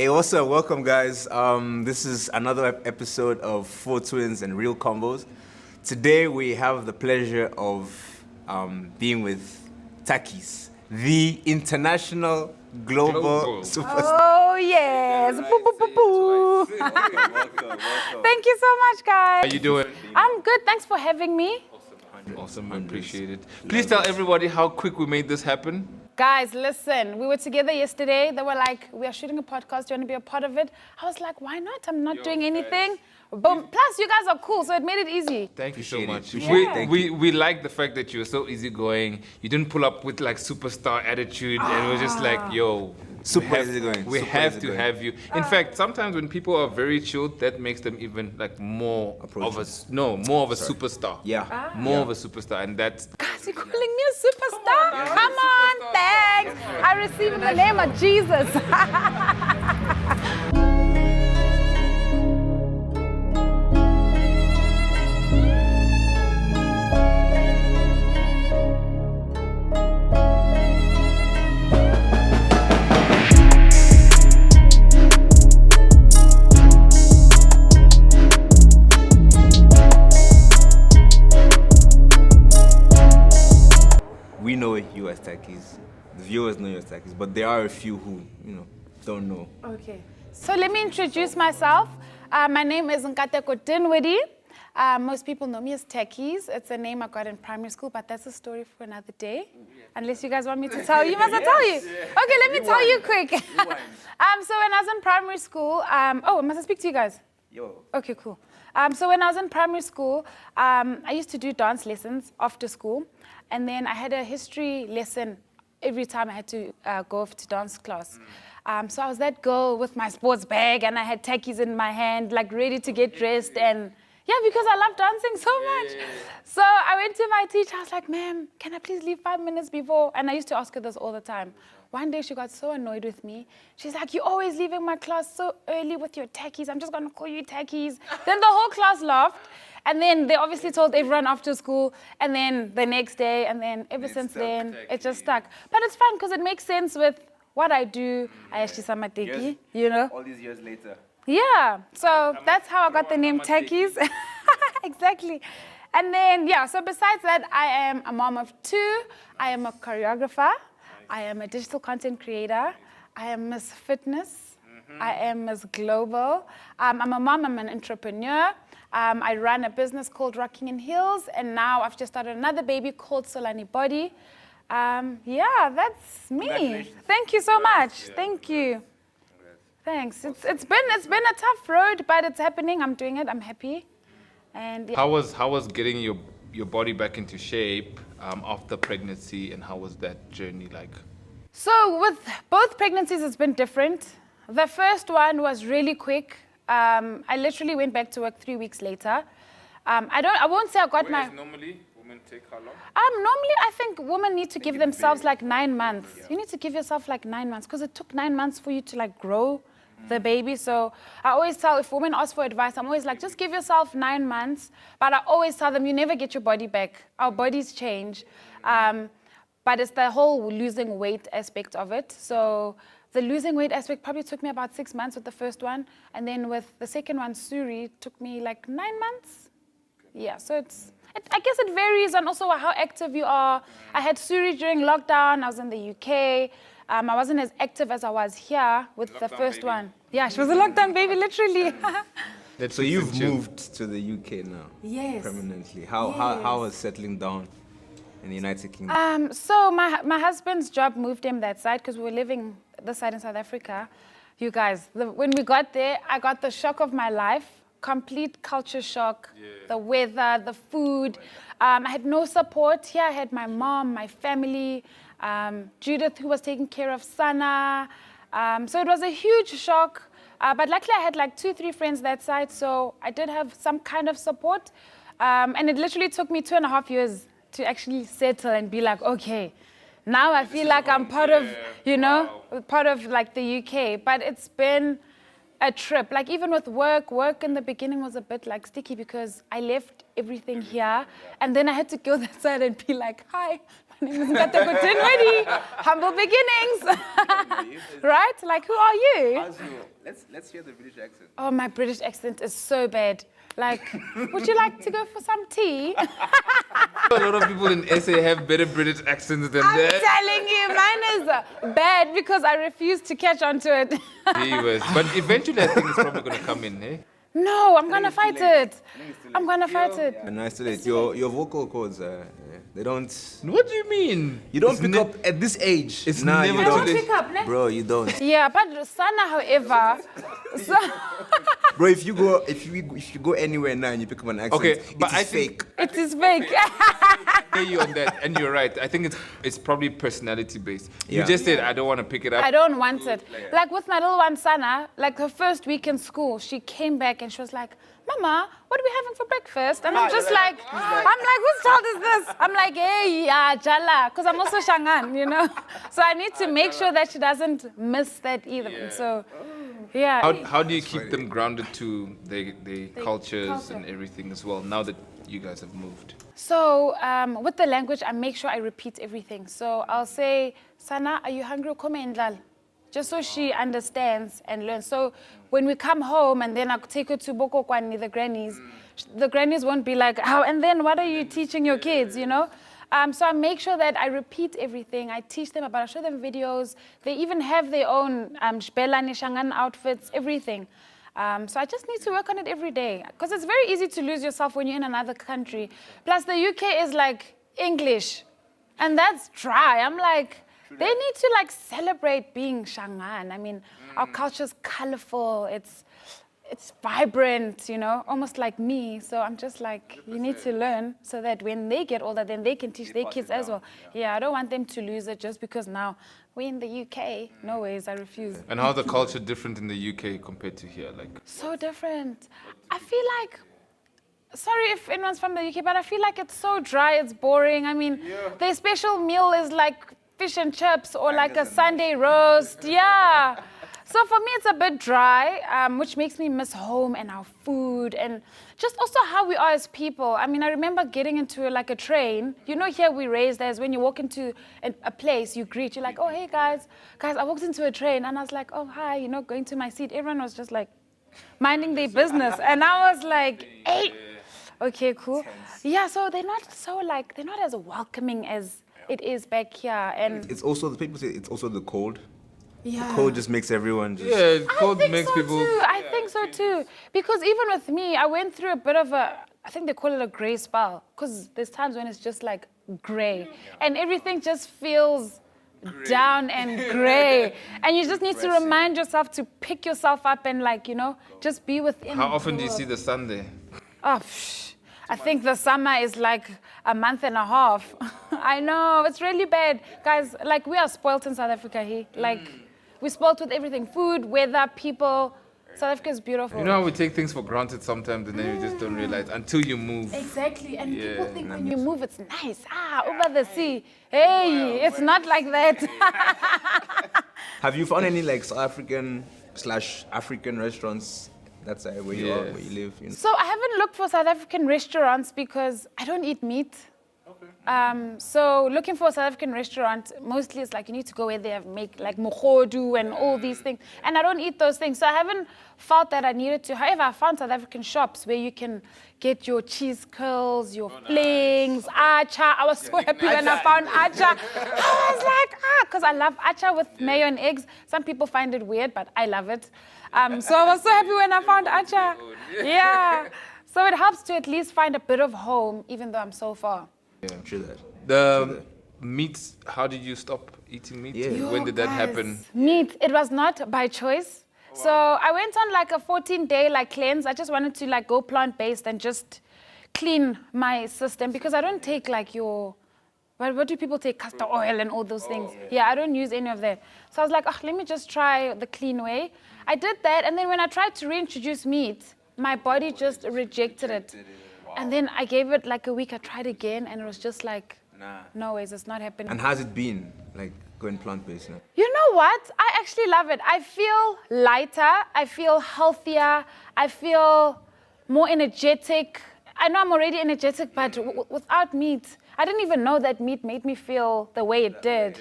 Hey, what's up? Welcome, guys. This is another episode of Faux Twins and Real Convos. Today we have the pleasure of being with Takkies, the international global superstar. Oh, yes. Boo, boo, boo, boo. Welcome. Thank you so much, guys. How you doing? I'm good. Thanks for having me. Awesome, I appreciate it. Please tell everybody how quick we made this happen. Guys, listen, we were together yesterday. They were like, we are shooting a podcast. Do you want to be a part of it? I was like, why not? I'm not doing anything. Boom. Plus, you guys are cool, so it made it easy. Thank you so much. Appreciate it. We like the fact that you were so easygoing. You didn't pull up with like superstar attitude, and it was just like, yo, Super easygoing. we Super have to easygoing. have you. In fact, sometimes when people are very chilled, that makes them even like more of a superstar. Yeah. More of a superstar, and that's Guys, you're calling me a superstar? Come on, thanks. I receive in the name of Jesus. We know you as Takkies. The viewers know you as Takkies, but there are a few who, don't know. Okay. So let me introduce myself. My name is Nkateko Dinwiddy. Most people know me as Takkies. It's a name I got in primary school, but that's a story for another day. Unless you guys want me to tell you, must I tell you? Okay, let me tell you quick. So when I was in primary school, must I speak to you guys? Yo. Okay, cool. So when I was in primary school, I used to do dance lessons after school. And then I had a history lesson every time I had to go off to dance class. So I was that girl with my sports bag and I had Takkies in my hand, like ready to get dressed. And yeah, because I love dancing so much. So I went to my teacher. I was like, ma'am, can I please leave 5 minutes before? And I used to ask her this all the time. One day she got so annoyed with me. She's like, you're always leaving my class so early with your Takkies. I'm just going to call you Takkies. Then the whole class laughed. And then they obviously told everyone after school. And then the next day. And then ever since then, it just stuck. But it's fun because it makes sense with what I do. I actually am a Takkie, All these years later. Yeah, so that's how I got the name Takkies. Exactly. And then, so besides that, I am a mom of 2. I am a choreographer. I am a digital content creator. I am Miss Fitness. I am Miss Global. I'm a mom. I'm an entrepreneur. I run a business called Rocking in Heels. And now I've just started another baby called Solani Body. That's me. Thank you so much. Thank you. Thanks. It's been a tough road, but it's happening. I'm doing it. I'm happy. And how was getting your body back into shape after pregnancy, and how was that journey like? So with both pregnancies, it's been different. The first one was really quick. I literally went back to work 3 weeks later. I won't say I got my. Normally, women take how long? Normally, I think women need to give themselves like 9 months. You need to give yourself like 9 months because it took 9 months for you to like grow the baby. So I always tell, if women ask for advice, I'm always like, just give yourself 9 months. But I always tell them, you never get your body back. Our bodies change. But it's the whole losing weight aspect of it. So the losing weight aspect probably took me about 6 months with the first one. And then with the second one, Suri, took me like 9 months. Yeah, so I guess it varies on also how active you are. I had Suri during lockdown. I was in the UK. I wasn't as active as I was here with the first one. Yeah, she was a lockdown baby, literally. So you've moved to the UK now? Yes. Permanently. How was settling down in the United Kingdom? So my husband's job moved him that side because we were living this side in South Africa. You guys, when we got there, I got the shock of my life. Complete culture shock, the weather, the food. I had no support. Here I had my mom, my family, Judith, who was taking care of Sana. So it was a huge shock. But luckily I had like 2-3 friends that side, so I did have some kind of support. And it literally took me 2.5 years to actually settle and be like, okay, now I feel like I'm part of, part of like the UK. But it's been a trip. Like even with work in the beginning was a bit like sticky because I left everything here and then I had to go that side and be like, hi, my My name is Nkateko Dinwiddy. Humble beginnings. Right? Like, who are you? Let's hear the British accent. Oh, my British accent is so bad. Like, would you like to go for some tea? A lot of people in SA have better British accents than I'm that. telling you, mine is bad because I refuse to catch on to it. But eventually I think it's probably going to come in, eh? No, I'm going to fight it. I'm going to fight it. Nice to late. Your vocal cords, they don't. What do you mean? You don't pick up at this age. It's nah, never you I don't. don't pick up, ne? Bro, you don't. Yeah, but Sana, however, so, Bro, if you go anywhere now and you pick up an accent, Okay, but it I is think- fake. it is fake. I hear you on that, and you're right. I think it's probably personality based. You Yeah. just said I don't want to pick it up. I don't want it. Like with my little one, Sana, like her first week in school, she came back and she was like, Mama, what are we having for breakfast? And I'm just like, whose child is this? I'm like, hey, Jala, because I'm also Shangan, you know? So I need to make sure that she doesn't miss that either. So, yeah. How do you keep them grounded to their cultures culture. and everything as well, now that you guys have moved? So with the language, I make sure I repeat everything. So I'll say, Sana, are you hungry? Come and lal. Just so she understands and learns. So when we come home and then I'll take her to Boko Kwani, the grannies won't be like, how, and then what are you teaching your kids, you know? So I make sure that I repeat everything. I teach them about, I show them videos. They even have their own Shbelani Shangan outfits, everything. So I just need to work on it every day. Because it's very easy to lose yourself when you're in another country. Plus the UK is like English. And that's dry. I'm like, they need to like celebrate being Shangan. I mean, our culture's colorful. It's vibrant, you know, almost like me. So I'm just like, you need to learn so that when they get older, then they can teach their kids as well. Yeah, I don't want them to lose it just because now we're in the UK. No ways, I refuse. And how's the culture different in the UK compared to here? Like, So different. I feel like, sorry if anyone's from the UK, but I feel like it's so dry, it's boring. I mean, their special meal is like fish and chips or like a Sunday roast. Yeah. So for me, it's a bit dry, which makes me miss home and our food and just also how we are as people. I mean, I remember getting into like a train. You know, here we raised as when you walk into a place, you greet. You're like, oh, hey, guys. Guys, I walked into a train and I was like, oh, hi, you know, going to my seat. Everyone was just like minding their business. And I was like, hey, okay, cool. Yeah, so they're not as welcoming as it is back here. And It's also the people say it's also the cold. yeah. The cold just makes everyone just. yeah, I cold think makes so people. too. I think so too. Because even with me, I went through a bit of I think they call it a gray spell. Because there's times when it's just like gray. And everything just feels down and gray. And you just need to remind yourself to pick yourself up and like, you know, just be within. How often do you see the sun there? Oh, I think the summer is like a month and a half. I know, it's really bad. Guys, like we are spoiled in South Africa here. Like we're spoiled with everything. Food, weather, people. South Africa is beautiful. You know how we take things for granted sometimes and then you just don't realize until you move. Exactly, and people Yeah. think when you move it's nice. Over the sea. Hey, it's not like that. Have you found any like South African / African restaurants? That's where you are, Yes. where you live. You know? So I haven't looked for South African restaurants because I don't eat meat. So looking for a South African restaurant, mostly it's like you need to go where they make like mogodu and all these things. And I don't eat those things. So I haven't felt that I needed to. However, I found South African shops where you can get your cheese curls, your flings, acha. I was so happy when I found acha. I was like, because I love acha with mayo and eggs. Some people find it weird, but I love it. So I was so happy when I found acha. Yeah. So it helps to at least find a bit of home, even though I'm so far. Yeah. True that. The meats, how did you stop eating meat? Yeah. When did that happen? Meat, it was not by choice. So I went on like a 14-day like cleanse. I just wanted to like go plant-based and just clean my system because I don't take like what do people take? Castor oil and all those things. Yeah, I don't use any of that. So I was like, let me just try the clean way. I did that, and then when I tried to reintroduce meat, my body just rejected it. And then I gave it like a week. I tried again, and it was just like, no ways, it's not happening. And how's it been, like going plant-based now? You know what? I actually love it. I feel lighter. I feel healthier. I feel more energetic. I know I'm already energetic, but without meat, I didn't even know that meat made me feel the way it did.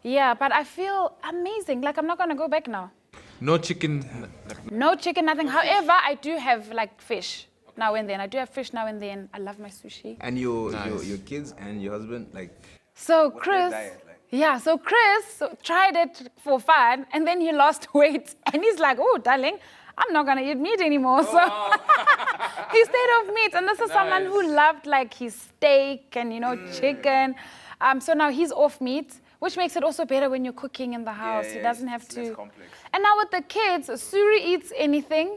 Yeah, but I feel amazing. Like, I'm not going to go back now. No chicken. No chicken, nothing. However, I do have like fish now and then. I do have fish now and then. I love my sushi. And your kids and your husband, like, So what's their Chris, diet like? yeah, so Chris tried it for fun and then he lost weight and he's like, oh, darling, I'm not gonna eat meat anymore. So he stayed off meat. And this is someone who loved like his steak and, chicken. So now he's off meat, which makes it also better when you're cooking in the house. He doesn't have it's to. less complex. And now with the kids, Suri eats anything.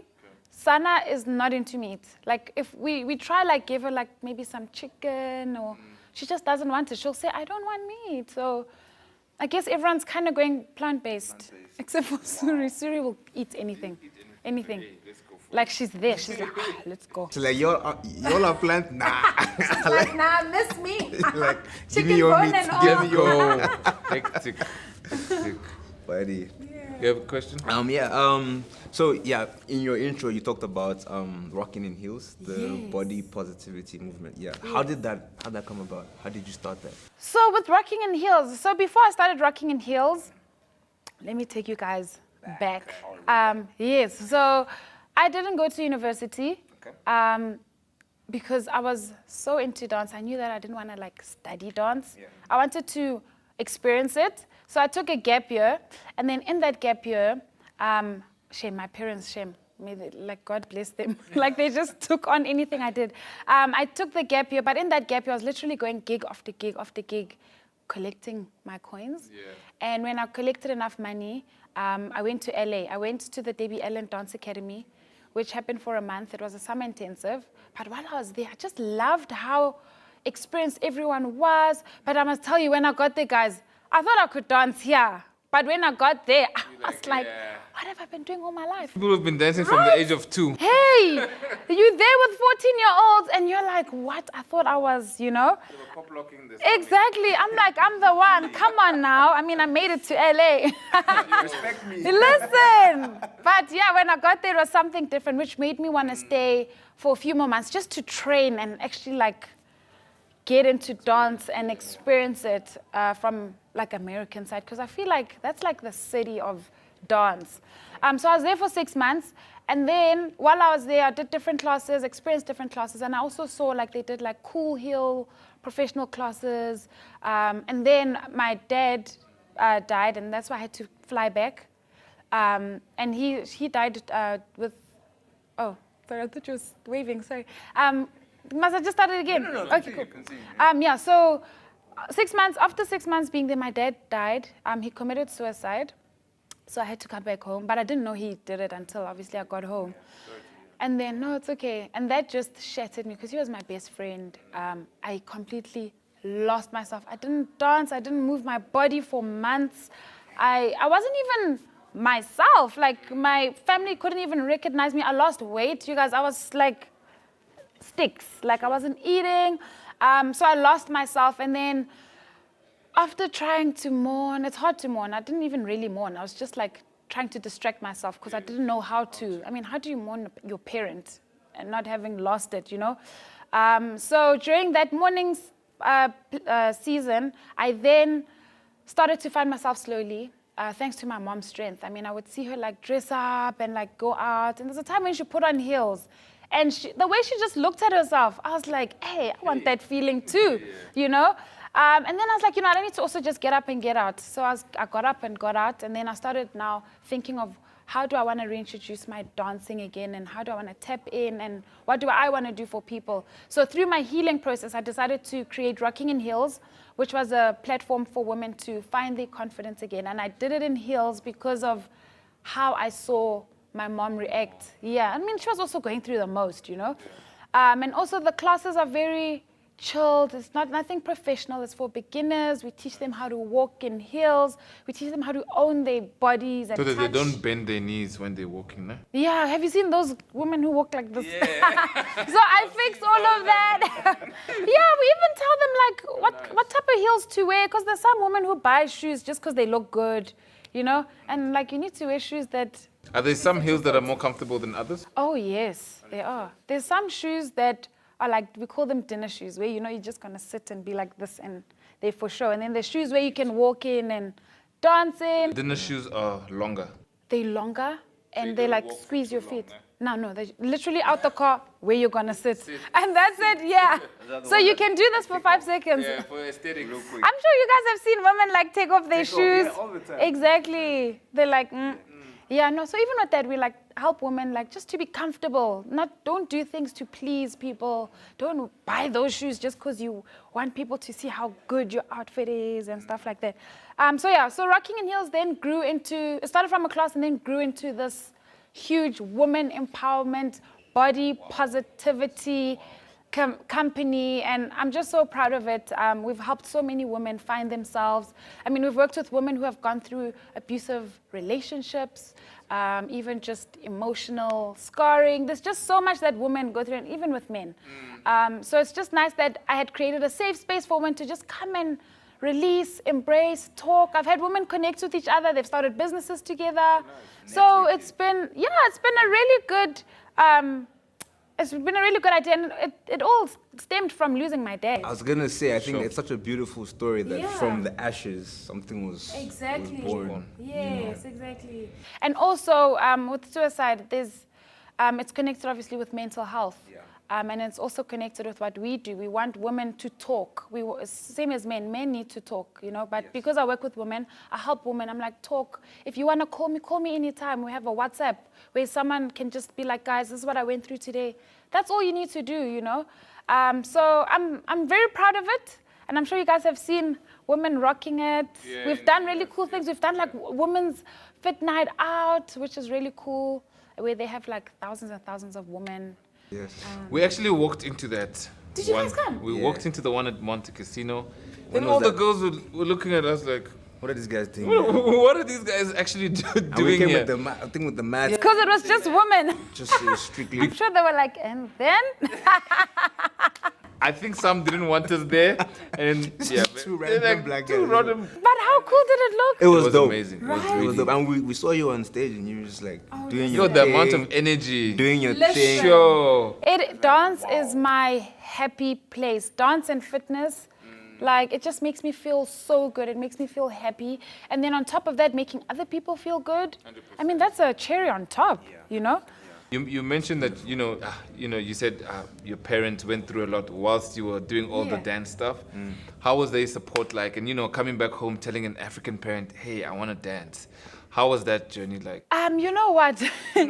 Sana is not into meat. Like if we try like give her like maybe some chicken or she just doesn't want it. She'll say, I don't want meat. So I guess everyone's kind of going plant-based. Except for Suri. Suri will eat anything. Anything. Like she's there. She's like, let's go. So like, y'all are plant? Nah. Like, nah, miss me. Like, give Chicken me your bone meat. and all. Give me your Go. Hectic. buddy. You have a question? So yeah, in your intro you talked about rocking in heels, the body positivity movement. Yeah. How'd that come about? How did you start that? So with rocking in heels, so before I started rocking in heels, let me take you guys back. Yes, so I didn't go to university because I was so into dance. I knew that I didn't want to like study dance. Yeah. I wanted to experience it. So I took a gap year, and then in that gap year, my parents, may they, like God bless them, like they just took on anything I did. I took the gap year, but in that gap year, I was literally going gig after gig after gig, collecting my coins. Yeah. And when I collected enough money, I went to LA. I went to the Debbie Allen Dance Academy, which happened for a month. It was a summer intensive. But while I was there, I just loved how experienced everyone was. But I must tell you, when I got there, guys, I thought I could dance here. But when I got there, I was like, what have I been doing all my life? People have been dancing from the age of 2. Hey, you're there with 14-year-olds and you're like, what? I thought I was, They were pop locking this. Exactly. I'm like, I'm the one. Come on now. I mean, I made it to LA. Respect me. Listen. But yeah, when I got there, it was something different, which made me want to stay for a few more months just to train and actually like get into dance and experience it from like American side, because I feel like that's like the city of dance. So I was there for 6 months, and then while I was there, I did different classes, experienced different classes, and I also saw like they did like cool heel professional classes. And then my dad died, and that's why I had to fly back. And he died with, oh, sorry, I thought you was waving, sorry. Must I just start it again? No, okay, cool. continue. So 6 months, after 6 months being there, my dad died. He committed suicide. So I had to come back home. But I didn't know he did it until obviously I got home. And then, no, it's okay. And that just shattered me because he was my best friend. I completely lost myself. I didn't dance. I didn't move my body for months. I wasn't even myself. Like, my family couldn't even recognize me. I lost weight, you guys. I was like sticks. Like, I wasn't eating. So I lost myself. And then after trying to mourn, it's hard to mourn. I didn't even really mourn. I was just like trying to distract myself because I didn't know how to. I mean, how do you mourn your parent and not having lost it, you know? So during that mourning season, I then started to find myself slowly, thanks to my mom's strength. I mean, I would see her like dress up and like go out. And there's a time when she put on heels. And the way she just looked at herself, I was like, hey, I want that feeling too, you know? And then I was like, I need to also just get up and get out. So I got up and got out. And then I started now thinking of how do I want to reintroduce my dancing again? And how do I want to tap in? And what do I want to do for people? So through my healing process, I decided to create Rocking in Heels, which was a platform for women to find their confidence again. And I did it in heels because of how I saw my mom react. Yeah, I mean, she was also going through the most, you know? And also the classes are very chilled. It's nothing professional. It's for beginners. We teach them how to walk in heels. We teach them how to own their bodies and So that they touch. don't bend their knees when they're walking, no? Yeah, have you seen those women who walk like this? Yeah. So I fixed all of that. Yeah, we even tell them like what type of heels to wear, because there's some women who buy shoes just because they look good, you know? And like you need to wear shoes that... Are there some heels that are more comfortable than others? Oh yes, there are. There's some shoes that are like, we call them dinner shoes, where, you know, you're just going to sit and be like this and they're for show. And then there's shoes where you can walk in and dance in. Dinner shoes are longer. They're longer and you they gotta like walk squeeze too your long, feet. eh? No, they're literally out the car where you're going to sit. And that's it, yeah. So you can do this for 5 seconds. Yeah, for aesthetics. I'm sure you guys have seen women like take off their shoes. yeah, all the time. Exactly. They're like, yeah, no. So even with that, we like help women like just to be comfortable. Don't do things to please people. Don't buy those shoes just because you want people to see how good your outfit is and stuff like that. So rocking in heels then it started from a class and then grew into this huge woman empowerment, body positivity company, and I'm just so proud of it. We've helped so many women find themselves. I mean, we've worked with women who have gone through abusive relationships, even just emotional scarring. There's just so much that women go through, and even with men. So it's just nice that I had created a safe space for women to just come and release, embrace, talk. I've had women connect with each other. They've started businesses together. So it's been a really good idea, and it all stemmed from losing my dad. I was gonna say, I think Sure. it's such a beautiful story that Yeah. from the ashes something was born. Yes, exactly. And also with suicide, it's connected obviously with mental health. Yeah. And it's also connected with what we do. We want women to talk. Same as men. Men need to talk, you know. But because I work with women, I help women. I'm like, talk. If you want to call me anytime. We have a WhatsApp where someone can just be like, guys, this is what I went through today. That's all you need to do, you know. So I'm very proud of it. And I'm sure you guys have seen women rocking it. Yeah, We've done really cool things. We've done like women's fit night out, which is really cool, where they have like thousands and thousands of women. Yes. We actually walked into that. Did you one. guys come? We Yeah. walked into the one at Monte Casino. When And was all the that? girls were looking at us like, What are these guys doing? what are these guys actually And we doing came here? with the I think with the mats, Because it was just women. just strictly. I'm sure they were like, and then? I think some didn't want us there. And yeah, Two but- random like, black two guys. random. But how cool did it look? It was, was dope. amazing. It was Right. It was really dope. And we saw you on stage and you were just like doing Yo, your the thing, amount of energy. doing your Listen. thing. Sure. Dance is my happy place. Dance and fitness, like it just makes me feel so good. It makes me feel happy. And then on top of that, making other people feel good. I mean, that's a cherry on top, you know? You mentioned that you said your parents went through a lot whilst you were doing all the Yeah. dance stuff. How was their support like? And coming back home telling an African parent, "Hey, I want to dance." How was that journey like? You know what?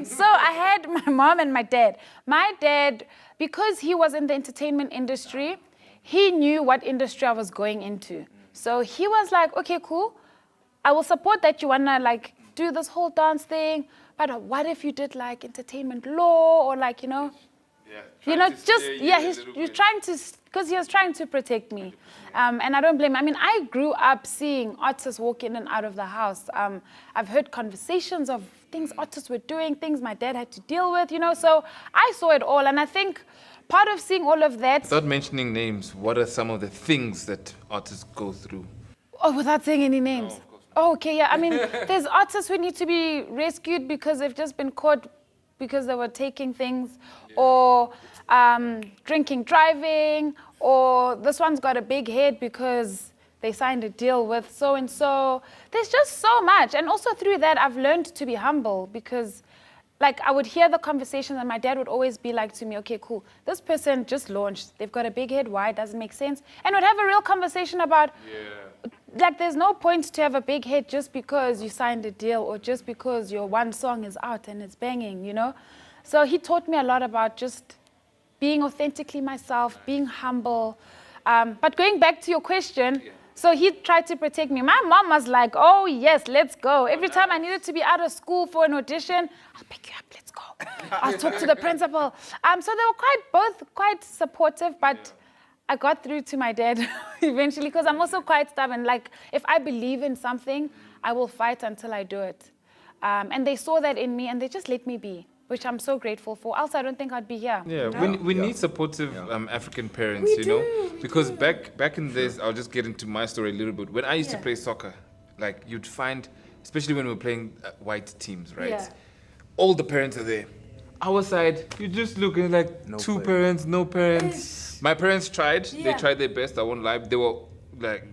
So I had my mom and my dad. My dad, because he was in the entertainment industry, he knew what industry I was going into. So he was like, okay, cool. I will support that you wanna like do this whole dance thing, but what if you did like entertainment law or like, he's trying to, because he was trying to protect me. And I don't blame him. I mean, I grew up seeing artists walk in and out of the house. I've heard conversations of things artists were doing, things my dad had to deal with, so I saw it all. And I think part of seeing all of that. Without mentioning names, what are some of the things that artists go through? Oh, without saying any names. Oh, okay, yeah. I mean, there's artists who need to be rescued because they've just been caught because they were taking things, or drinking, driving, or this one's got a big head because they signed a deal with so-and-so. There's just so much. And also through that, I've learned to be humble because like I would hear the conversations and my dad would always be like to me, okay, cool, this person just launched. They've got a big head. Why? Doesn't make sense. And would have a real conversation about, like there's no point to have a big head just because you signed a deal or just because your one song is out and it's banging, So he taught me a lot about just being authentically myself, being humble. But going back to your question, so he tried to protect me. My mom was like, oh, yes, let's go. Every time I needed to be out of school for an audition, I'll pick you up, let's go. I'll talk to the principal. So they were both quite supportive, but I got through to my dad eventually because I'm also quite stubborn. Like, if I believe in something, I will fight until I do it. And they saw that in me and they just let me be, which I'm so grateful for. Else I don't think I'd be here. Yeah, we need supportive African parents, because back in this, I'll just get into my story a little bit. When I used to play soccer, like you'd find, especially when we were playing white teams, right? Yeah. All the parents are there. our side, you just look and like No two parents. parents, no parents. My parents tried. They Yeah. tried their best. I won't lie. They were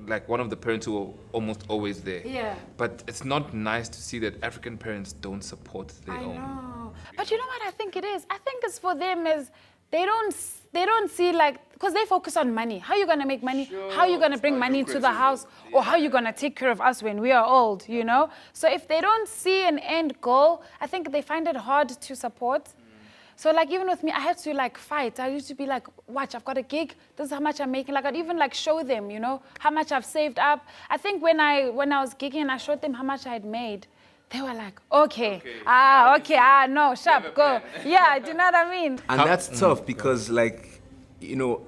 like one of the parents who were almost always there. Yeah. But it's not nice to see that African parents don't support their I own. know. But you know what I think it is? I think it's for them is they don't see like, because they focus on money. How you going to make money? How you going to bring money to the house? Or how you going to take care of us when we are old, you know? So if they don't see an end goal, I think they find it hard to support. So like even with me, I had to like fight. I used to be like, watch, I've got a gig. This is how much I'm making. Like I'd even like show them, you know, how much I've saved up. I think when I was gigging and I showed them how much I had made, they were like, okay, no, sharp, go. Yeah, do you know what I mean? And that's tough because, like, you know,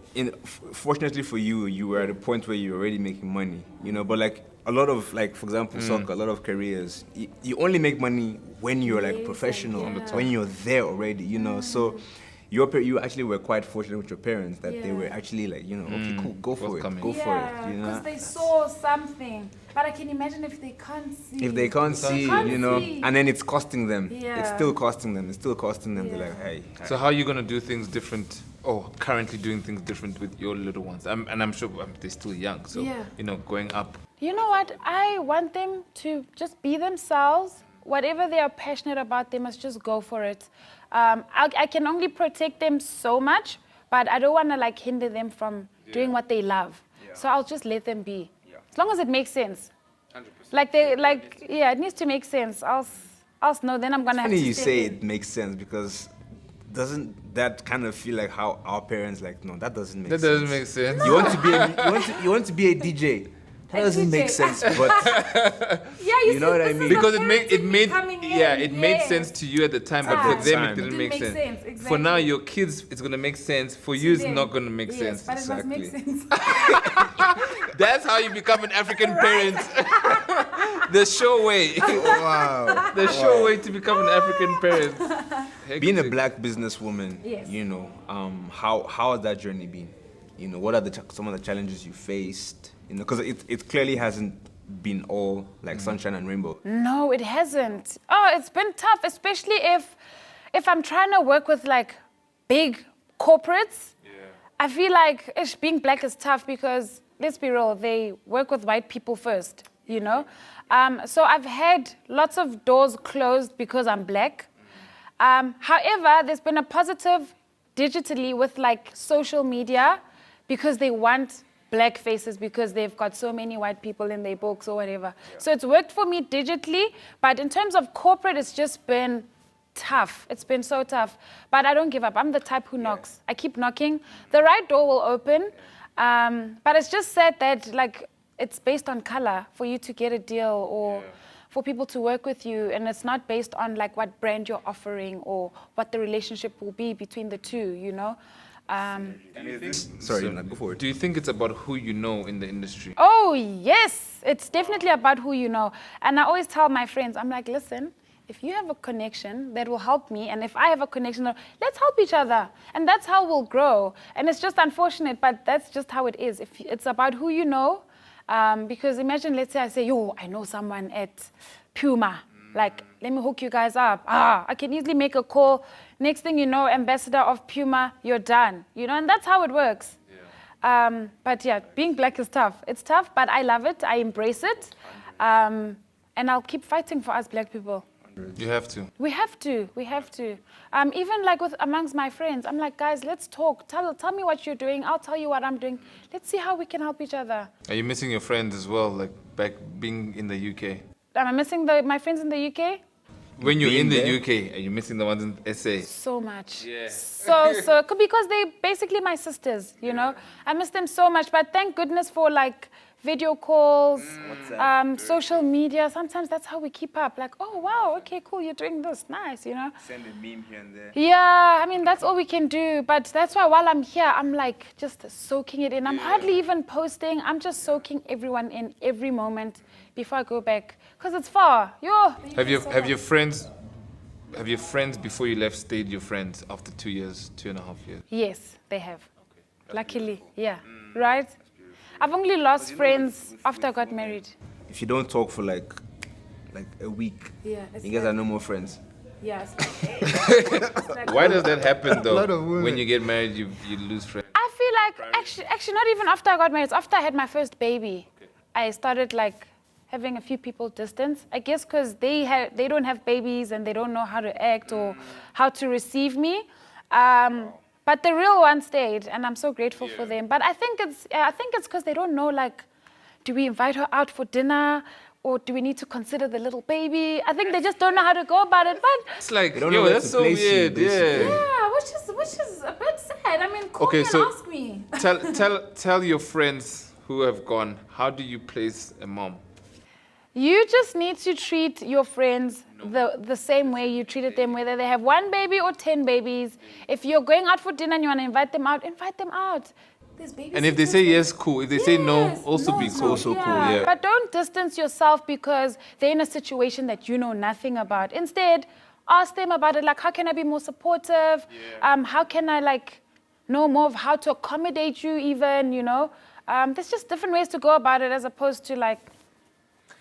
fortunately for you, you were at a point where you're already making money, you know, but like a lot of, like, for example, soccer, a lot of careers, you only make money when you're like professional, when you're there already, you know, so you actually were quite fortunate with your parents that they were actually like, you know, okay, cool, go for it, go for it, you know. Because they saw something. But I can imagine if they can't see. If they can't see, you know, and then it's costing them. Yeah. It's still costing them. They're like, hey. So how are you gonna do things different? Or currently doing things different with your little ones? I'm sure they're still young, so you know, going up. You know what? I want them to just be themselves. Whatever they are passionate about, they must just go for it. I can only protect them so much, but I don't want to like hinder them from doing what they love. So I'll just let them be, as long as it makes sense. 100%. It needs to make sense. Else no, then I'm gonna have to. Funny you step say in. it makes sense because doesn't that kind of feel like how our parents like? No, that doesn't make sense. That doesn't make sense. You want to be a DJ. That doesn't make sense, but you know what I mean? Because it made sense to you at the time, but for them it didn't make sense. Exactly. For now, your kids, it's gonna make sense. For you, it's not gonna make sense. But it must make sense. That's how you become an African parent. The sure way. Wow. The sure way to become an African parent. Being a black businesswoman, Yes. you know, how has that journey been? You know, what are some of the challenges you faced? You know, because it clearly hasn't been all like sunshine and rainbow. No, it hasn't. Oh, it's been tough, especially if I'm trying to work with like big corporates. I feel like being black is tough because, let's be real, they work with white people first, you know? So I've had lots of doors closed because I'm black. However, there's been a positive digitally with like social media because they want black faces because they've got so many white people in their books or whatever. So it's worked for me digitally, but in terms of corporate, it's just been tough. It's been so tough, but I don't give up. I'm the type who knocks. I keep knocking. The right door will open, but it's just said that like it's based on color for you to get a deal or for people to work with you, and it's not based on like what brand you're offering or what the relationship will be between the two, you know? Do you think it's about who you know in the industry? Oh, yes. It's definitely about who you know. And I always tell my friends, I'm like, listen, if you have a connection that will help me, and if I have a connection, let's help each other. And that's how we'll grow. And it's just unfortunate, but that's just how it is. If it's about who you know, because imagine, let's say I say, yo, I know someone at Puma. Like, let me hook you guys up. I can easily make a call. Next thing you know, ambassador of Puma, you're done. You know, and that's how it works. But yeah, being black is tough. It's tough, but I love it. I embrace it. And I'll keep fighting for us black people. You have to. We have to. Even like amongst my friends, I'm like, guys, let's talk. Tell me what you're doing. I'll tell you what I'm doing. Let's see how we can help each other. Are you missing your friends as well, like back being in the UK? Am I missing my friends in the UK? When you're in the UK, are you missing the ones in SA? So much. Yeah. So because they basically my sisters, you know. I miss them so much, but thank goodness for like video calls, social media. Sometimes that's how we keep up. Like, oh wow, okay, cool, you're doing this, nice, you know. Send a meme here and there. Yeah, I mean that's all we can do. But that's why while I'm here, I'm like just soaking it in. I'm hardly even posting. I'm just soaking everyone in every moment before I go back, because it's far. Have your friends before you left stayed your friends after 2 years, 2.5 years? Yes, they have. Okay. Luckily, yeah. Right? I've only lost friends after I got married. If you don't talk for like a week, you guys are no more friends. Yes. Why does that happen though? lot of women. When you get married, you lose friends. I feel like actually not even after I got married. It's after I had my first baby. Okay. I started like having a few people distance. I guess because they don't have babies and they don't know how to act or how to receive me. But the real one stayed, and I'm so grateful for them. But I think it's because they don't know, like, do we invite her out for dinner? Or do we need to consider the little baby? I think they just don't know how to go about it. But It's like, They don't know yo, where that's to so place you, weird. basically. yeah, which is a bit sad. I mean, call Okay, me so- and ask me. Tell your friends who have gone, how do you place a mom? You just need to treat your friends the same way you treated them, whether they have 1 baby or 10 babies. If you're going out for dinner and you want to invite them out, invite them out. There's babies. And if they say yes, cool. If they say no, also be it's cool. no. Also cool, yeah. But don't distance yourself because they're in a situation that you know nothing about. Instead, ask them about it. Like, how can I be more supportive? How can I, like, know more of how to accommodate you even, you know? There's just different ways to go about it as opposed to, like,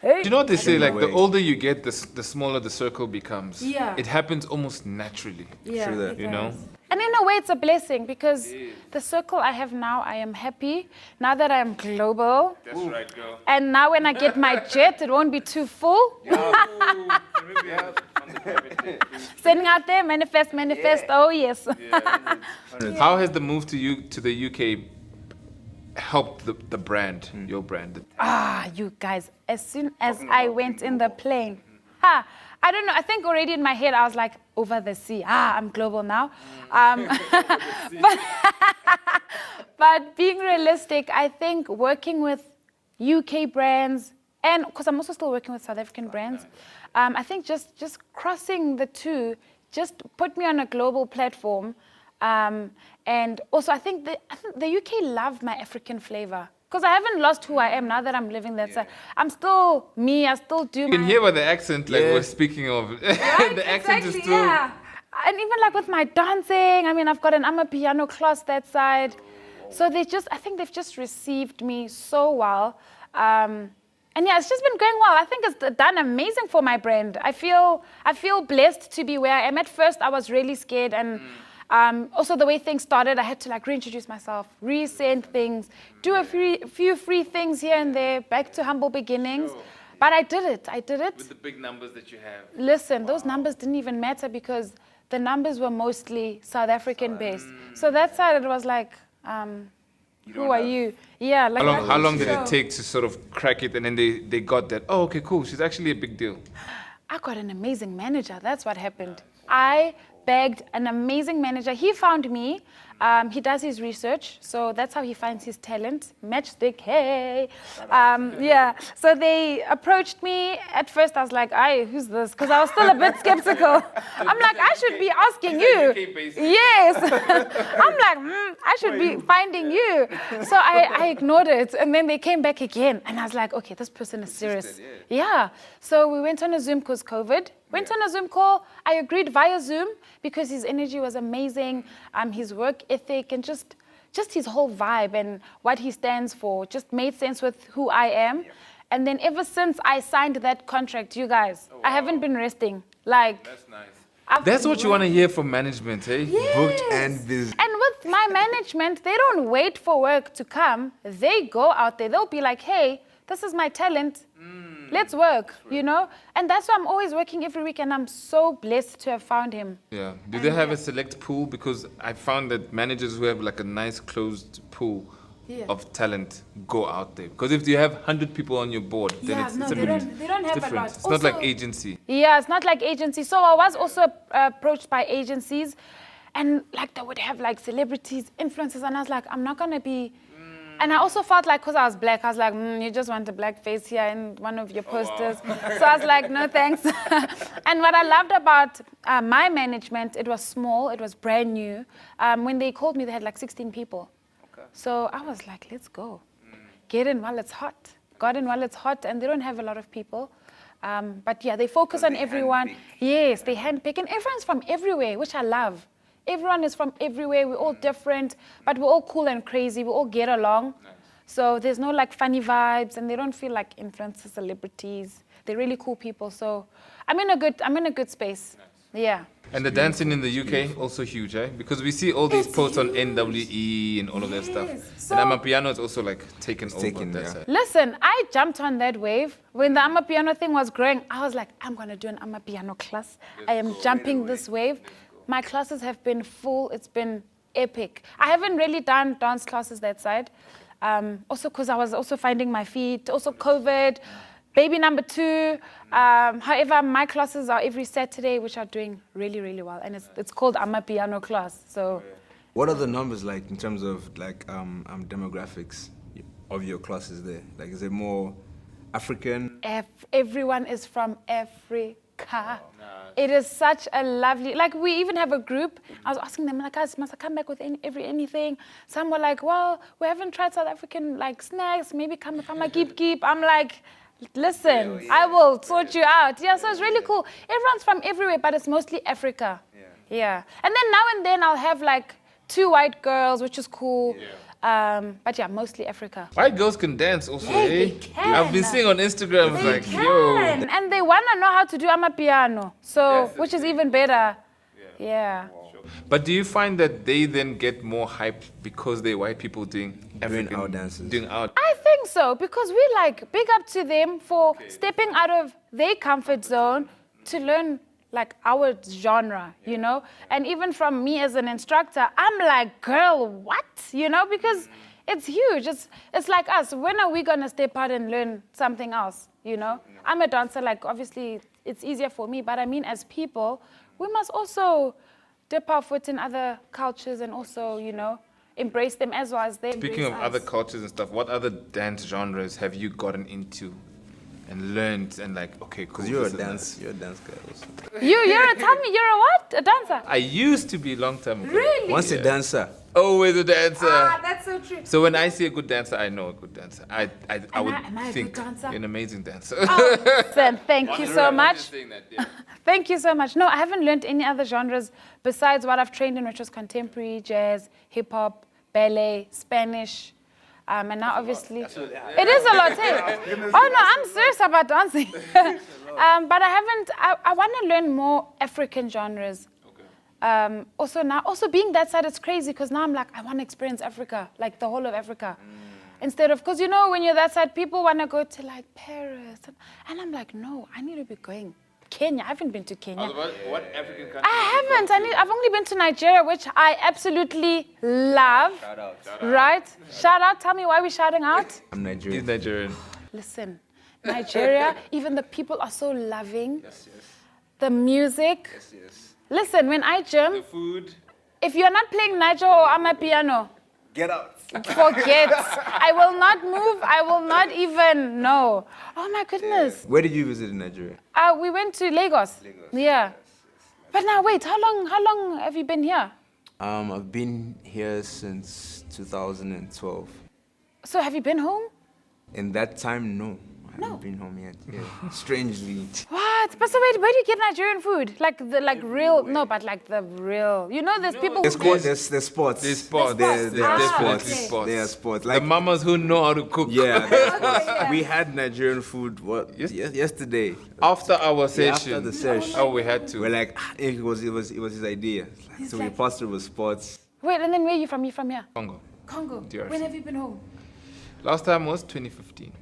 hey. Do you know what they say? Like, the way. older you get, the smaller the circle becomes. Yeah. It happens almost naturally. Yeah, True that. it You know? does. And in a way, it's a blessing because the circle I have now, I am happy. Now that I am global. That's right, girl. And now when I get my jet, it won't be too full. Sending out there, manifest, oh yes. How has the move to the UK helped the brand, your brand? You guys, as soon as I went in the plane, I don't know, I think already in my head I was like, over the sea, I'm global now. But being realistic, I think working with UK brands, and because I'm also still working with South African brands, I think just crossing the two just put me on a global platform. And also I think the UK love my African flavor. Because I haven't lost who I am now that I'm living that side. I'm still me, I still do You can hear by the accent, like we're speaking of. Right? The accent is Exactly, still. yeah. And even like with my dancing, I mean, I've got an piano class that side. So I think they've just received me so well. And yeah, it's just been going well. I think it's done amazing for my brand. I feel blessed to be where I am. At first, I was really scared, and also the way things started, I had to like reintroduce myself, resend things, do a few free things here and there, back to humble beginnings. But I did it. With the big numbers that you have. Listen, those numbers didn't even matter because the numbers were mostly South African based. So that side, it was like, who are you? Yeah. Like How long did it take to sort of crack it, and then they got that? Oh, okay, cool. She's actually a big deal. I got an amazing manager. That's what happened. I begged an amazing manager. He found me. He does his research, so that's how he finds his talent. Matchstick, hey. Yeah, so they approached me. At first, I was like, who's this? Because I was still a bit skeptical. I'm like, I should be asking you. Yes. I'm like, I should be finding you. So I ignored it, and then they came back again, and I was like, okay, this person is serious. Yeah. So we went on a Zoom because COVID. Went on a Zoom call. I agreed via Zoom because his energy was amazing, his work ethic, and just his whole vibe and what he stands for just made sense with who I am. And then ever since I signed that contract, you guys, I haven't been resting. Like, That's nice. I've That's been what you want to hear from management, eh? Yes. Booked and busy. And with my management, they don't wait for work to come. They go out there. They'll be like, hey, this is my talent. Let's work, you know? And that's why I'm always working every week, and I'm so blessed to have found him. Yeah. Do they have a select pool? Because I found that managers who have like a nice closed pool of talent go out there. Because if you have 100 people on your board, then it's a bit they don't have different. a lot. It's not like agency. Yeah, it's not like agency. So I was also approached by agencies, and like they would have like celebrities, influencers, and I was like, I'm not gonna be. And I also felt like, because I was black, I was like, you just want a black face here in one of your posters. So I was like, no thanks. And what I loved about my management, it was small, it was brand new. When they called me, they had like 16 people. Okay. So I was like, let's go. Get in while it's hot. Got in while it's hot, and they don't have a lot of people. But yeah, they focus on everyone. Yes, they handpick, and everyone's from everywhere, which I love. Everyone is from everywhere. We're all different, but we're all cool and crazy. We all get along. Nice. So there's no like funny vibes, and they don't feel like influencers, celebrities. They're really cool people. So I'm in a good space. Nice. Yeah. And the dancing in the UK also huge, eh? Because we see all these It's posts on huge. NWE and all of that stuff. Yes. And Amapiano is also like taken over. taken, That yeah. side. Listen, I jumped on that wave. When the Amapiano thing was growing, I was like, I'm going to do an Amapiano class. I am jumping this wave. My classes have been full. It's been epic. I haven't really done dance classes that side. Also because I was also finding my feet. Also COVID, baby number 2. However, my classes are every Saturday, which are doing really, really well. And it's called Amapiano class. So. What are the numbers like in terms of like demographics of your classes there? Like, is it more African? Everyone is from Africa. It is such a lovely, like we even have a group. I was asking them, like, guys, must I come back with anything? Some were like, well, we haven't tried South African like snacks. Maybe come if I'm a keep. I'm like, listen, I will sort you out. Yeah, so it's really cool. Everyone's from everywhere, but it's mostly Africa. Yeah. And then now and then I'll have like 2 white girls, which is cool. But yeah, mostly Africa. White girls can dance also, Yeah, eh? they can. I've been seeing on Instagram, it's like, yo. And they want to know how to do Amapiano, so which is even better. Yeah. But do you find that they then get more hype because they're white people doing African our dances. Doing our I think so, because we like big up to them for stepping out of their comfort zone to learn like our genre, you know? And even from me as an instructor, I'm like, girl, what? You know, because it's huge. It's like us. When are we gonna step out and learn something else, you know? I'm a dancer, like obviously it's easier for me, but I mean as people, we must also dip our foot in other cultures and also, you know, embrace them as well as they Speaking of embrace other us. cultures and stuff, what other dance genres have you gotten into and learned and like, okay, cool. Because you're a this is dance guy also. Tell me, you're a what? A dancer? that. I used to be a long time ago. Really? Once a dancer. Always a dancer. That's so true. So when I see a good dancer, I know a good dancer. I would am I a think good dancer? you're an amazing dancer. Then thank you so much. Saying that, yeah. Thank you so much. No, I haven't learned any other genres besides what I've trained in, which was contemporary, jazz, hip hop, ballet, Spanish. And now obviously, it is a lot. Hey? Oh no, I'm serious about dancing. But I want to learn more African genres. Also being that side, it's crazy because now I'm like, I want to experience Africa, like the whole of Africa. Instead of, because you know, when you're that side, people want to go to like Paris. And I'm like, no, I need to be going. Kenya, I haven't been to Kenya. What African country? I haven't. I've only been to Nigeria, which I absolutely love. Shout out. Right? Shout out. Tell me why we're shouting out. I'm Nigerian. He's Nigerian. Listen, Nigeria, even the people are so loving. The music. Listen, when I gym, Food. if you're not playing Niger or Amapiano, Get out. forget. I will not move. I will not even know. Oh my goodness. Where did you visit in Nigeria? We went to Lagos. Yeah. But now wait, how long have you been here? I've been here since 2012. So have you been home? In that time, no. I haven't been home yet. Yeah. Strangely. What? But so wait, where do you get Nigerian food? Like the real? No, but like the real. You know, there's people. There's who sports. There's sports. There's sports. There's definitely sports. sports. There's sports. The Like mamas who know how to cook. yeah, there's sports. We had Nigerian food. Yesterday. After our Yeah, session. after the session. Oh, we had to. We're like, it was his idea. So we passed through with sports. Wait, and then where are you from? You from here? Congo. Congo. DRC. When have you been home? Last time was 2015.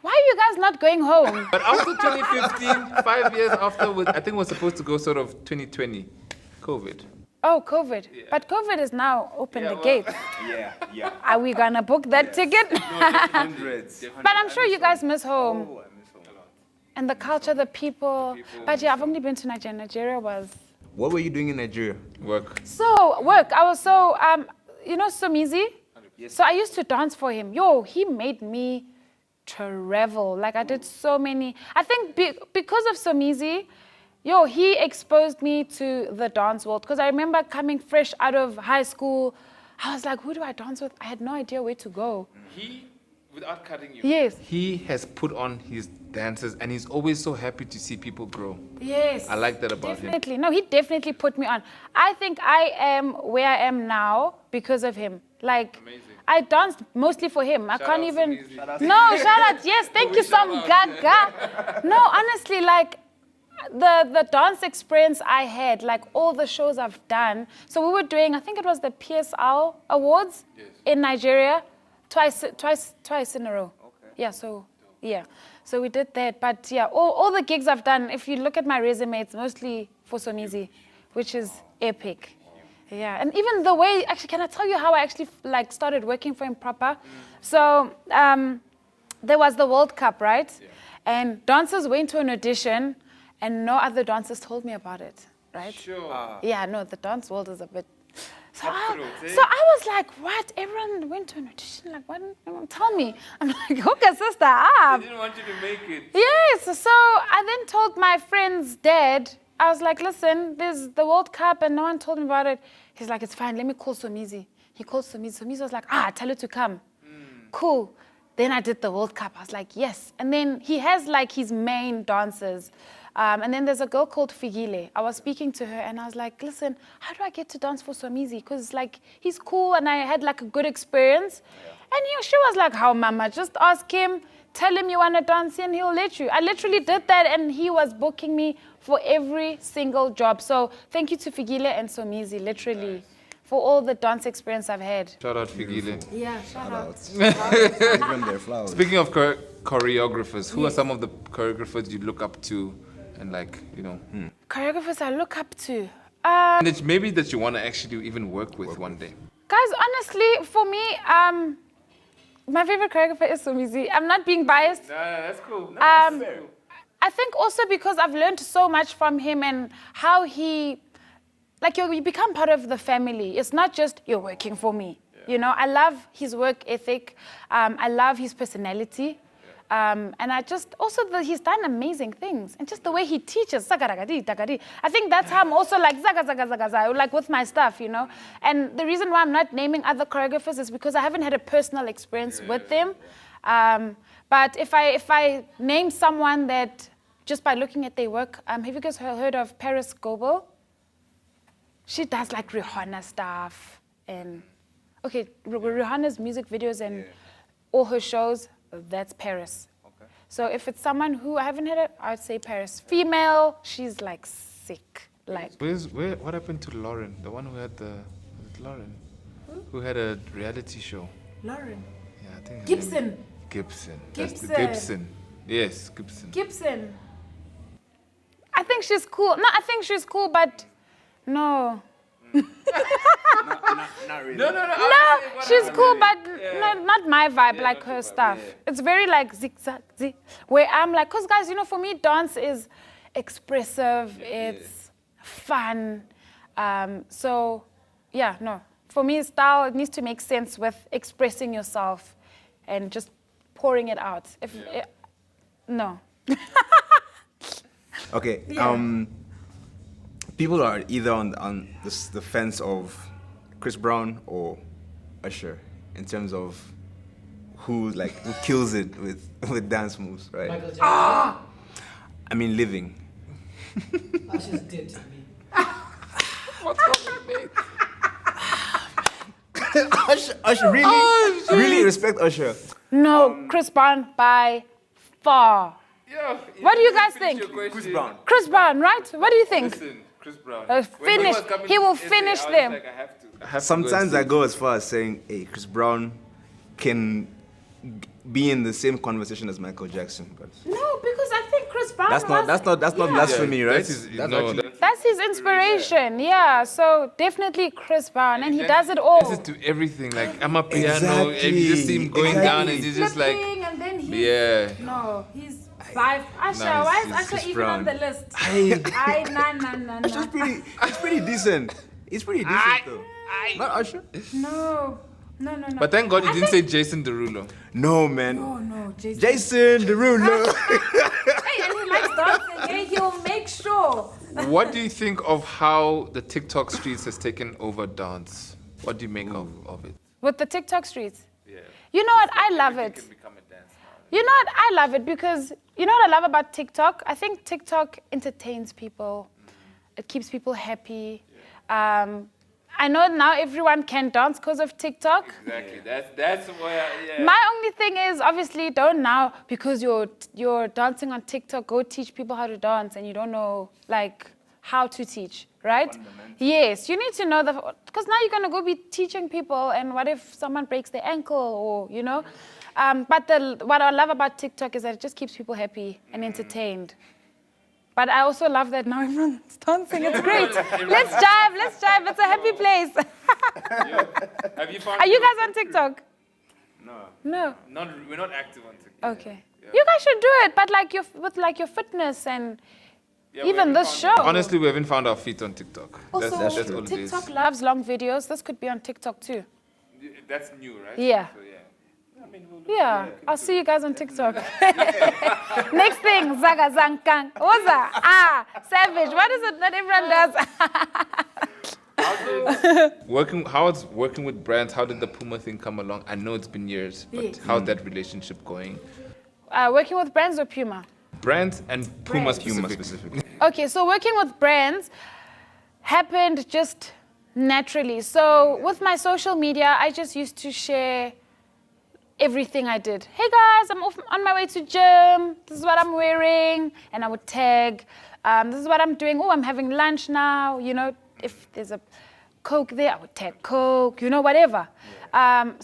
Why are you guys not going home? But after 2015, 5 years after, I think we're supposed to go sort of 2020, COVID. Oh, COVID. But COVID is now open the gates. Yeah. Are we gonna book that ticket? Hundreds. But I'm sure you guys miss home. And the culture, the people. But yeah, I've only been to Nigeria. Nigeria was. What were you doing in Nigeria? Work. So, work. I was so, you know, Somizi? So I used to dance for him. Yo, he made me travel. Like I did so many. I think because of Somizi, yo, he exposed me to the dance world. Because I remember coming fresh out of high school, I was like, who do I dance with? I had no idea where to go. He, without cutting you, Yes. he has put on his dances and he's always so happy to see people grow. Yes. I like that about him. Definitely. No, he definitely put me on. I think I am where I am now because of him. Like, Amazing. I danced mostly for him. I can't out, even. Somizi. No, shout out. Yes, thank you, some gaga. No, honestly, like, the dance experience I had, like all the shows I've done. So we were doing, I think it was the PSL Awards in Nigeria, twice in a row. Okay. Yeah, so yeah, so we did that. But yeah, all the gigs I've done, if you look at my resume, it's mostly for Somizi, which is epic. Yeah, and even the way, actually, can I tell you how I actually like started working for him proper? So there was the World Cup, right? Yeah. And dancers went to an audition, and no other dancers told me about it, right? Sure. Yeah, no, the dance world is a bit. So I was like, what? Everyone went to an audition, like, why didn't anyone tell me? I'm like, okay, sister, They didn't want you to make it. Yes, so I then told my friend's dad, I was like, listen, there's the World Cup and no one told me about it. He's like, it's fine, let me call Somizi. He called Somizi. Somizi was like, tell her to come. Cool. Then I did the World Cup. I was like, yes. And then he has like his main dancers. And then there's a girl called Figile. I was speaking to her and I was like, listen, how do I get to dance for Somizi? Because like, he's cool and I had like a good experience. Yeah. And she was like, how mama? Just ask him, tell him you want to dance and he'll let you. I literally did that and he was booking me for every single job. So thank you to Figile and Somizi, literally, for all the dance experience I've had. Shout out Figile. Yeah, shout out. Give them their flowers. Speaking of choreographers, who are some of the choreographers you look up to and like, you know? Choreographers I look up to. And it's maybe that you want to actually even work with one day. Guys, honestly, for me, my favorite choreographer is Somizi. I'm not being biased. No, that's cool. No, I think also because I've learned so much from him and how he, like you become part of the family. It's not just you're working for me. Yeah. You know, I love his work ethic. I love his personality. And I just, also he's done amazing things. And just the way he teaches, I think that's how I'm also like, like with my stuff, you know. And the reason why I'm not naming other choreographers is because I haven't had a personal experience with them. But if I name someone that, just by looking at their work, have you guys heard of Paris Goebel? She does like Rihanna stuff. And, okay, Rihanna's music videos and all her shows, that's Paris. Okay. So if it's someone who I haven't heard it, I would say Paris. Female, she's like sick. Like. What happened to Lauren? The one who had Lauren? Who had a reality show? Lauren? Yeah, I think. Gibson. Gibson. Gibson. That's the Gibson. Yes, Gibson. Gibson. I think she's cool. No, I think she's cool, but no. Not really. No, she's cool, but not my vibe, like her stuff. Yeah. It's very like zigzag, where I'm like, because guys, you know, for me, dance is expressive, it's fun. So, yeah, no. For me, style, it needs to make sense with expressing yourself and just pouring it out. No. Okay, people are either on the fence of Chris Brown or Usher in terms of who kills it with dance moves, right? Michael Jackson. I mean, living. Usher's dead to me. What's wrong with me? Usher, really respect Usher. No, Chris Brown by far. Yeah, what do you guys think? Chris Brown. Chris Brown, right? What do you think? Listen, Chris Brown. He will finish them. Like, I have to Sometimes I go as far as saying, hey, Chris Brown can be in the same conversation as Michael Jackson, but no, because I think Chris Brown. That's not blasphemy, right? That's his inspiration. Yeah, so definitely Chris Brown, and he does it all. This is to everything. Like I'm a piano, and you just see him going down, and he's just like, and then no, he's five. Usher, why is Usher even on the list? No. It's pretty decent. It's pretty decent though. Not Usher? No. But thank God you didn't say Jason Derulo. No, man. No, Jason Derulo. Hey, and he likes dancing. Hey, he'll make sure. What do you think of how the TikTok streets has taken over dance? What do you make of it? With the TikTok streets? Yeah. You know what? I love it. Can become a dance now. You know what? I love it because you know what I love about TikTok? I think TikTok entertains people. It keeps people happy. I know now everyone can dance because of TikTok. Exactly. That's where. Yeah. My only thing is, obviously, don't now, because you're dancing on TikTok, go teach people how to dance and you don't know, like, how to teach, right? Yes, you need to know because now you're going to go be teaching people, and what if someone breaks their ankle or, you know? But what I love about TikTok is that it just keeps people happy and entertained. But I also love that now everyone's dancing. It's great. Let's jive. It's a happy place. Have you found Are you guys on TikTok? No. No. We're not active on TikTok. Okay. Yeah. You guys should do it, but with your fitness and even this show. Honestly, we haven't found our feet on TikTok. Also, That's all it is. TikTok loves long videos. This could be on TikTok too. That's new, right? Yeah. So, Yeah, I'll see you guys on TikTok. Next thing, Zaga Zankang. Oza, savage. What is it that everyone does? How's working with brands? How did the Puma thing come along? I know it's been years, but how's that relationship going? Working with brands or Puma? Brands and Puma Puma specifically. specifically. Okay, so working with brands happened just naturally. So with my social media, I just used to share everything I did. Hey guys, I'm on my way to gym. This is what I'm wearing. And I would tag, this is what I'm doing. Oh, I'm having lunch now. You know, if there's a Coke there, I would tag Coke, you know, whatever.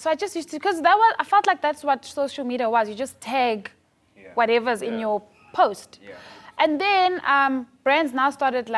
So I just used to, because I felt like that's what social media was. You just tag whatever's in your post. Yeah. And then brands now started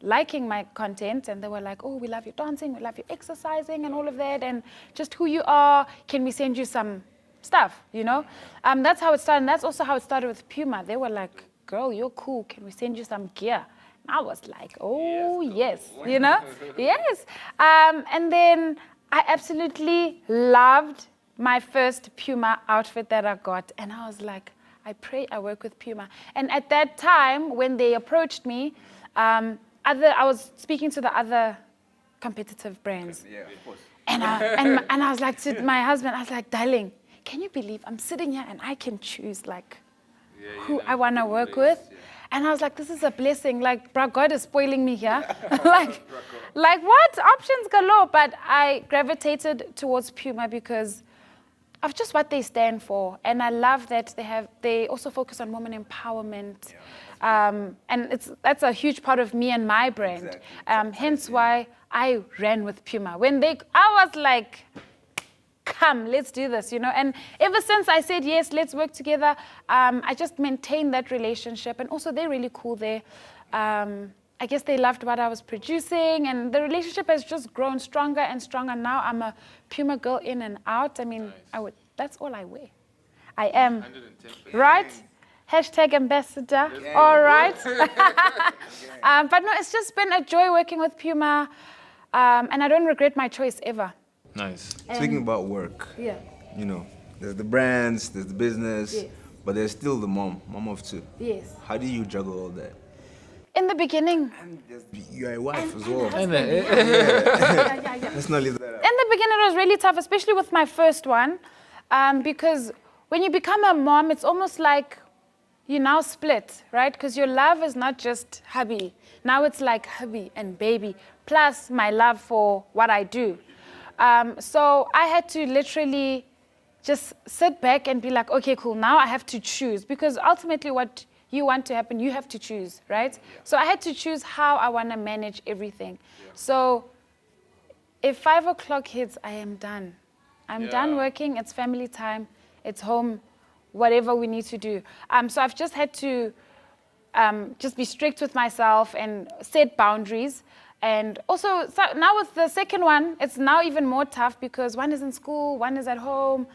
liking my content, and they were like, oh, we love your dancing, we love your exercising and all of that, and just who you are. Can we send you some stuff, you know? That's how it started. And that's also how it started with Puma. They were like, girl, you're cool. Can we send you some gear? And I was like, oh, yes, you know? Yes. And then I absolutely loved my first Puma outfit that I got. And I was like, I pray I work with Puma. And at that time, when they approached me, I was speaking to the other competitive brands. Yeah, of course. And I was like to my husband, I was like, darling, can you believe I'm sitting here and I can choose who I want to work with? Yeah. And I was like, this is a blessing. Like, bro, God is spoiling me here. like what? Options galore. But I gravitated towards Puma because of just what they stand for. And I love that they also focus on women empowerment. Yeah. And that's a huge part of me and my brand. Exactly. Hence why I ran with Puma. I was like, come, let's do this, you know. And ever since I said, yes, let's work together, I just maintained that relationship. And also, they're really cool there. I guess they loved what I was producing, and the relationship has just grown stronger and stronger. Now I'm a Puma girl in and out. I mean, nice. That's all I wear. I am, 110%. Right? Hashtag ambassador, yeah. All right. But no, it's just been a joy working with Puma, and I don't regret my choice ever. Nice. Speaking about work, you know, there's the brands, there's the business, but there's still the mom of two. Yes. How do you juggle all that? In the beginning. And you're a wife as well. Let's not leave that out. In the beginning, it was really tough, especially with my first one, because when you become a mom, it's almost like you now split, right? Because your love is not just hubby. Now it's like hubby and baby, plus my love for what I do. So I had to literally just sit back and be like, okay, cool, now I have to choose. Because ultimately what you want to happen, you have to choose, right? Yeah. So I had to choose how I want to manage everything. Yeah. So if 5 o'clock hits, I am done. I'm done working, it's family time, it's home, whatever we need to do. So I've just had to just be strict with myself and set boundaries. And also, so now with the second one, it's now even more tough because one is in school, one is at home,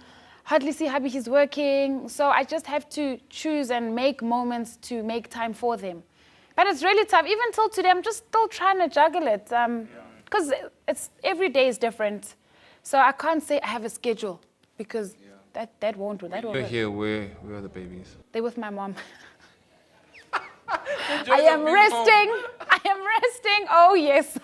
hardly see hubby, he's working. So I just have to choose and make moments to make time for them. But it's really tough. Even till today, I'm just still trying to juggle it. Because every day is different. So I can't say I have a schedule because that won't work. You're here, where are the babies? They're with my mom. I am resting. Oh, yes.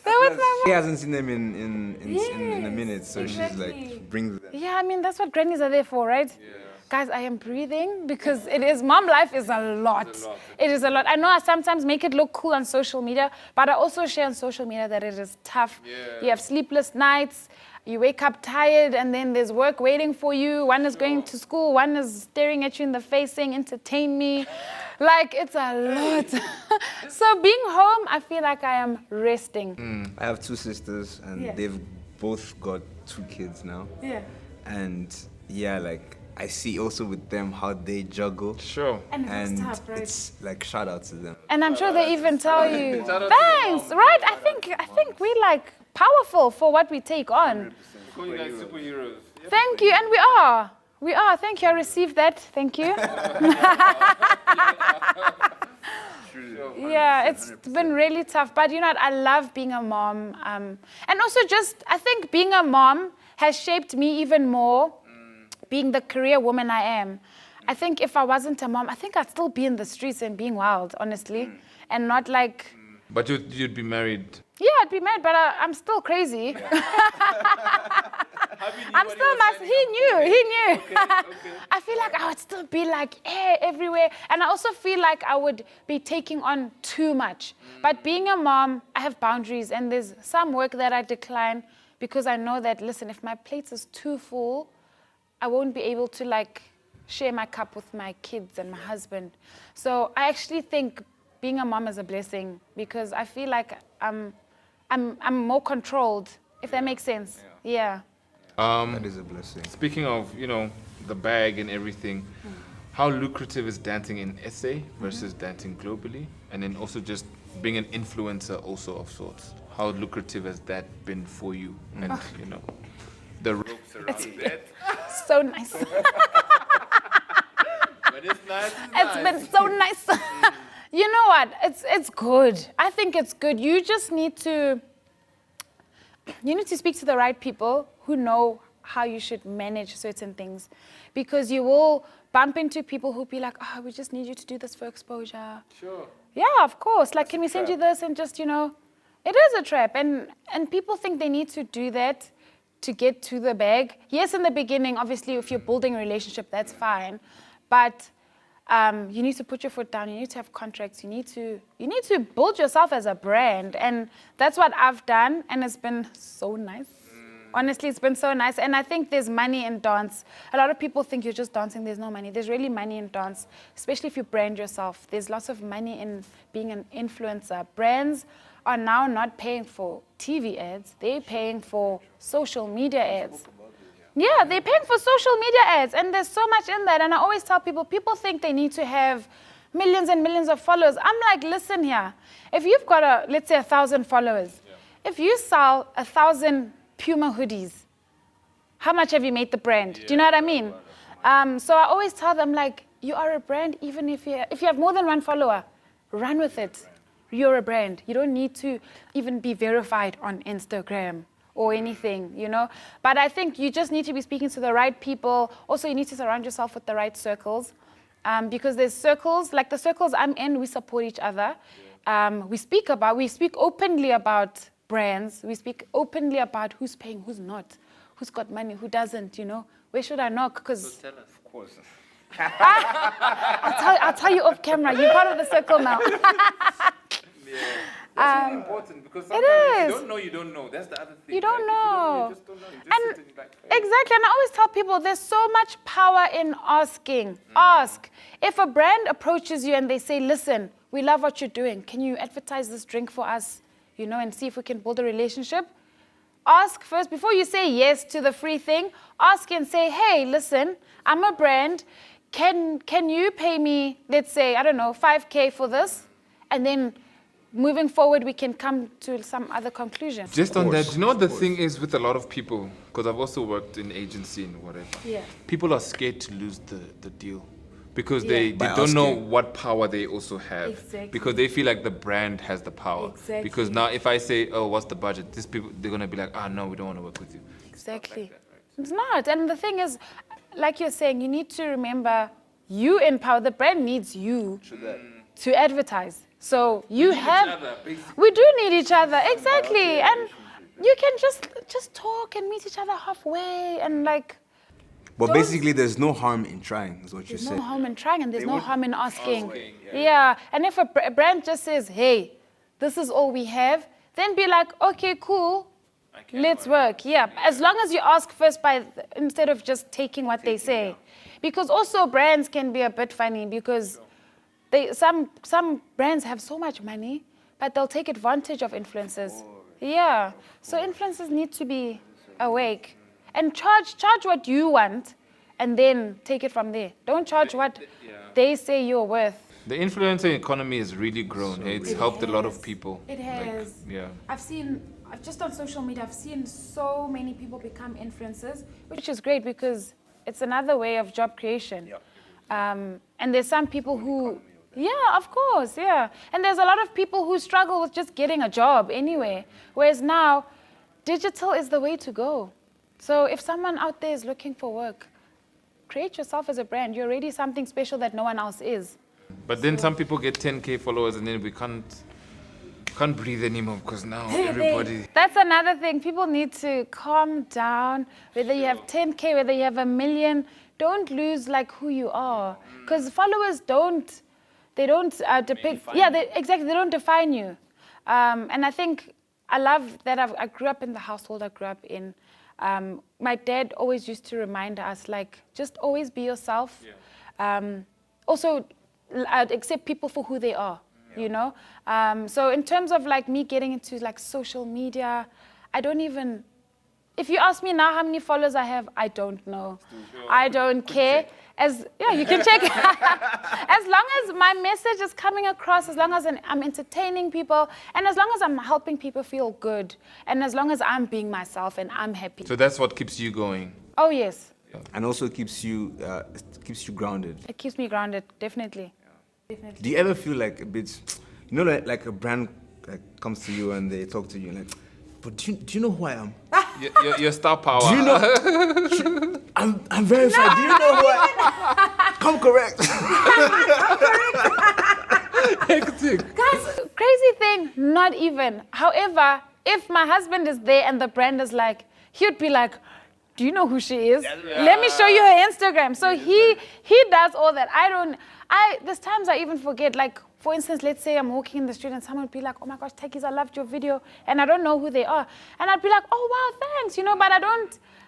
They're with my mom. She hasn't seen them in a minute, so exactly. She's like, bring them. Yeah, I mean, that's what grannies are there for, right? guys, I am breathing because mom life is a lot. It is a lot. I know I sometimes make it look cool on social media, but I also share on social media that it is tough. Yeah. You have sleepless nights, you wake up tired, and then there's work waiting for you. One is going to school, one is staring at you in the face saying, entertain me. Like, it's a lot. So being home, I feel like I am resting. I have 2 sisters, and they've both got 2 kids now. Yeah. And yeah, like I see also with them how they juggle. Sure. And it's tough, right? It's like shout out to them. And I'm sure they even tell you, Shout out to the thanks, mom. right? I think we like powerful for what we take on. Call you guys superheroes. Thank you, and we are. We are. Thank you. I received that. Thank you. Yeah, it's been really tough. But you know what? I love being a mom. And also just, I think being a mom has shaped me even more, being the career woman I am. I think if I wasn't a mom, I think I'd still be in the streets and being wild, honestly. And not like... But you'd be married. Yeah, I'd be mad, but I'm still crazy. I'm still he knew. Okay. I feel like I would still be like everywhere. And I also feel like I would be taking on too much. But being a mom, I have boundaries, and there's some work that I decline because I know that, listen, if my plate is too full, I won't be able to like share my cup with my kids and my husband. So I actually think being a mom is a blessing because I feel like I'm more controlled, if that makes sense. Yeah. That is a blessing. Speaking of, the bag and everything, how lucrative is dancing in SA versus dancing globally? And then also just being an influencer also of sorts. How lucrative has that been for you? And, the ropes around that. So nice. But it's nice. It's been so nice. You know what? It's good. I think it's good. You just need to speak to the right people who know how you should manage certain things, because you will bump into people who be like, oh, we just need you to do this for exposure. Sure. Yeah, of course. Like, can we send you this? And just, it is a trap. And people think they need to do that to get to the bag. Yes, in the beginning, obviously, if you're building a relationship, that's fine. But you need to put your foot down. You need to have contracts. You need to build yourself as a brand. And that's what I've done. And it's been so nice. Honestly, it's been so nice. And I think there's money in dance. A lot of people think you're just dancing, there's no money. There's really money in dance, especially if you brand yourself. There's lots of money in being an influencer. Brands are now not paying for TV ads. They're paying for social media ads. Yeah, they're paying for social media ads. And there's so much in that. And I always tell people think they need to have millions and millions of followers. I'm like, listen here. If you've got, let's say, 1,000 followers, if you sell 1,000 Puma hoodies, how much have you made the brand? Do you know what I mean? So I always tell them, like, you are a brand. Even if you have more than one follower, run with it. You're a brand. You don't need to even be verified on Instagram or anything, But I think you just need to be speaking to the right people. Also, you need to surround yourself with the right circles, because there's circles, like the circles I'm in, we support each other. We speak openly about brands. We speak openly about who's paying, who's not, who's got money, who doesn't, Where should I knock? Because Tell us, of course. I'll tell you off camera. You're part of the circle now. That's really important, because sometimes if you don't know, you don't know. That's the other thing. You don't know. You just don't know. You just sit in back. Exactly. And I always tell people there's so much power in asking. Ask. If a brand approaches you and they say, listen, we love what you're doing. Can you advertise this drink for us? And see if we can build a relationship. Ask first, before you say yes to the free thing, ask and say, hey, listen, I'm a brand. Can you pay me, let's say, 5K for this? And then moving forward, we can come to some other conclusion. Just on that, what the thing is with a lot of people, because I've also worked in agency and whatever. Yeah. People are scared to lose the deal. Because they By don't know asking. what power they also have. Exactly. Because they feel like the brand has the power. Exactly. Because now if I say, oh, what's the budget? These people, they're going to be like, no, we don't want to work with you. Exactly. Like that, right? It's not. And the thing is, like you're saying, you need to remember you empower. The brand needs you to advertise. So you have... We do need each other. Exactly. And you can just talk and meet each other halfway and like... But Don't- basically, there's no harm in trying, is what you're There's no saying. harm in trying, and there's no would harm in asking. yeah. Yeah, and if a brand just says, hey, this is all we have, then be like, okay, cool, let's work. Yeah, as long as you ask first instead of just taking what they say. Because also brands can be a bit funny because some brands have so much money, but they'll take advantage of influencers. Yeah, so influencers need to be awake and charge what you want, and then take it from there. Don't charge what they say you're worth. The influencer economy has really grown. Hey? It's helped a lot of people. It has. Yeah. I've just on social media, I've seen so many people become influencers, which is great because it's another way of job creation. And there's some people who, yeah, of course, yeah. And there's a lot of people who struggle with just getting a job anyway. Whereas now, digital is the way to go. So if someone out there is looking for work, create yourself as a brand. You're already something special that no one else is. But then some people get 10K followers and then we can't breathe anymore because now everybody... That's another thing. People need to calm down. Whether you have 10K, whether you have 1 million, don't lose like who you are. Because followers don't depict. Yeah, exactly. They don't define you. And I think I love that I grew up in the household I grew up in. My dad always used to remind us, like, just always be yourself. Also, accept people for who they are. You know, so in terms of like me getting into like social media, I don't even, if you ask me now how many followers I have, I don't know. I don't care. You can check. As long as my message is coming across, as long as I'm entertaining people, and as long as I'm helping people feel good, and as long as I'm being myself and I'm happy. So that's what keeps you going. Oh yes. And also keeps you grounded. It keeps me grounded, definitely. Definitely. Do you ever feel like a bit, like a brand comes to you and they talk to you like, but do you know who I am? Your star power. Do you know? I'm verified. No, do you know who I am? Come correct. Guys, crazy thing, not even. However, if my husband is there and the brand is like, he would be like, do you know who she is? Let me show you her Instagram. So he does all that. There's times I even forget, like, for instance, let's say I'm walking in the street and someone would be like, oh my gosh, Takkies, I loved your video. And I don't know who they are. And I'd be like, oh wow, thanks, but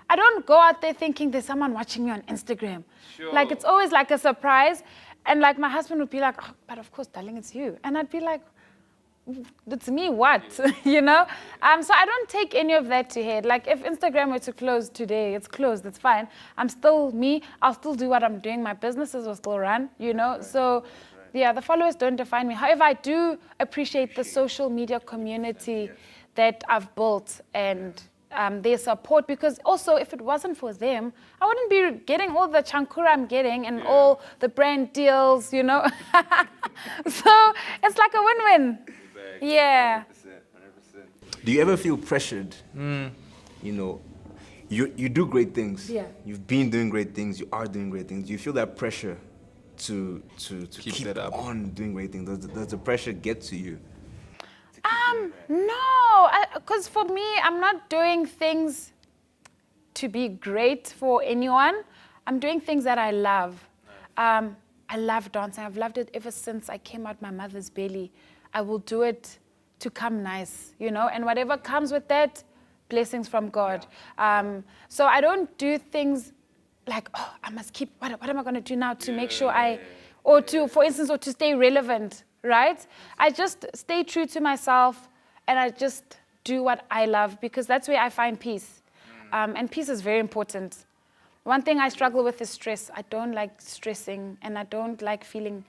I don't go out there thinking there's someone watching me on Instagram. Sure. Like, it's always like a surprise. And like my husband would be like, oh, but of course, darling, it's you. And I'd be like, it's me, what? So I don't take any of that to head. Like, if Instagram were to close today, it's closed, it's fine. I'm still me, I'll still do what I'm doing. My businesses will still run, So, yeah, the followers don't define me. However, I do appreciate the social media community that I've built and their support, because also if it wasn't for them, I wouldn't be getting all the chankura I'm getting and all the brand deals, So it's like a win-win. Yeah. 100%. Do you ever feel pressured? You do great things. Yeah. You've been doing great things. You are doing great things. Do you feel that pressure to keep that up on doing great things? Does the pressure get to you? No, because for me, I'm not doing things to be great for anyone. I'm doing things that I love. I love dancing. I've loved it ever since I came out my mother's belly. I will do it to come nice, and whatever comes with that, blessings from God. So I don't do things like, oh, I must keep, what am I going to do now to make sure for instance, to stay relevant, right? I just stay true to myself and I just do what I love, because that's where I find peace. And peace is very important. One thing I struggle with is stress. I don't like stressing, and I don't like feeling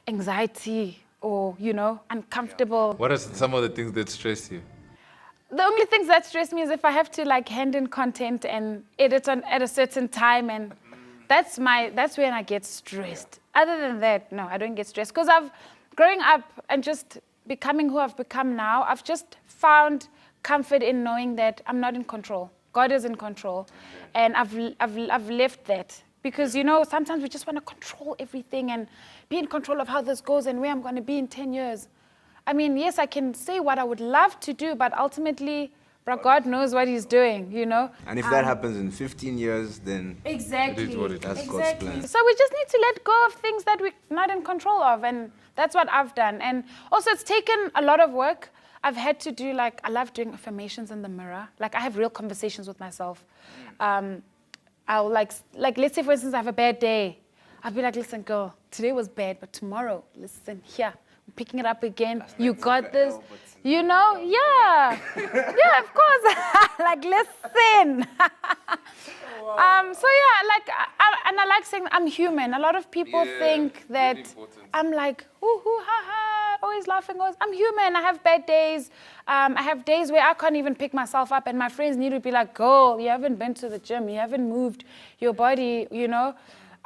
anxiety or, uncomfortable. What are some of the things that stress you? The only things that stress me is if I have to hand in content and edit at a certain time, and that's when I get stressed. Other than that, no, I don't get stressed, because growing up and just becoming who I've become now, I've just found comfort in knowing that I'm not in control. God is in control, and I've left that. Because, sometimes we just want to control everything and be in control of how this goes and where I'm going to be in 10 years. I mean, yes, I can say what I would love to do, but ultimately, But God knows what He's doing, you know. And if that happens in 15 years, then Exactly. It is what it is. That's God's plan. So we just need to let go of things that we're not in control of, and that's what I've done. And also, it's taken a lot of work. I've had to do, like, I love doing affirmations in the mirror. Like, I have real conversations with myself. I'll, like, let's say, for instance, I have a bad day. I'll be like, listen, girl, today was bad, but tomorrow, listen, here, I'm picking it up again. You got this. You know? Yeah. Yeah, of course. Like, listen. So, yeah, like, and I like saying I'm human. A lot of people think that I'm like, hoo, ha, ha, always laughing. I'm human. I have bad days. I have days where I can't even pick myself up, and my friends need to be like, girl, you haven't been to the gym. You haven't moved your body, you know?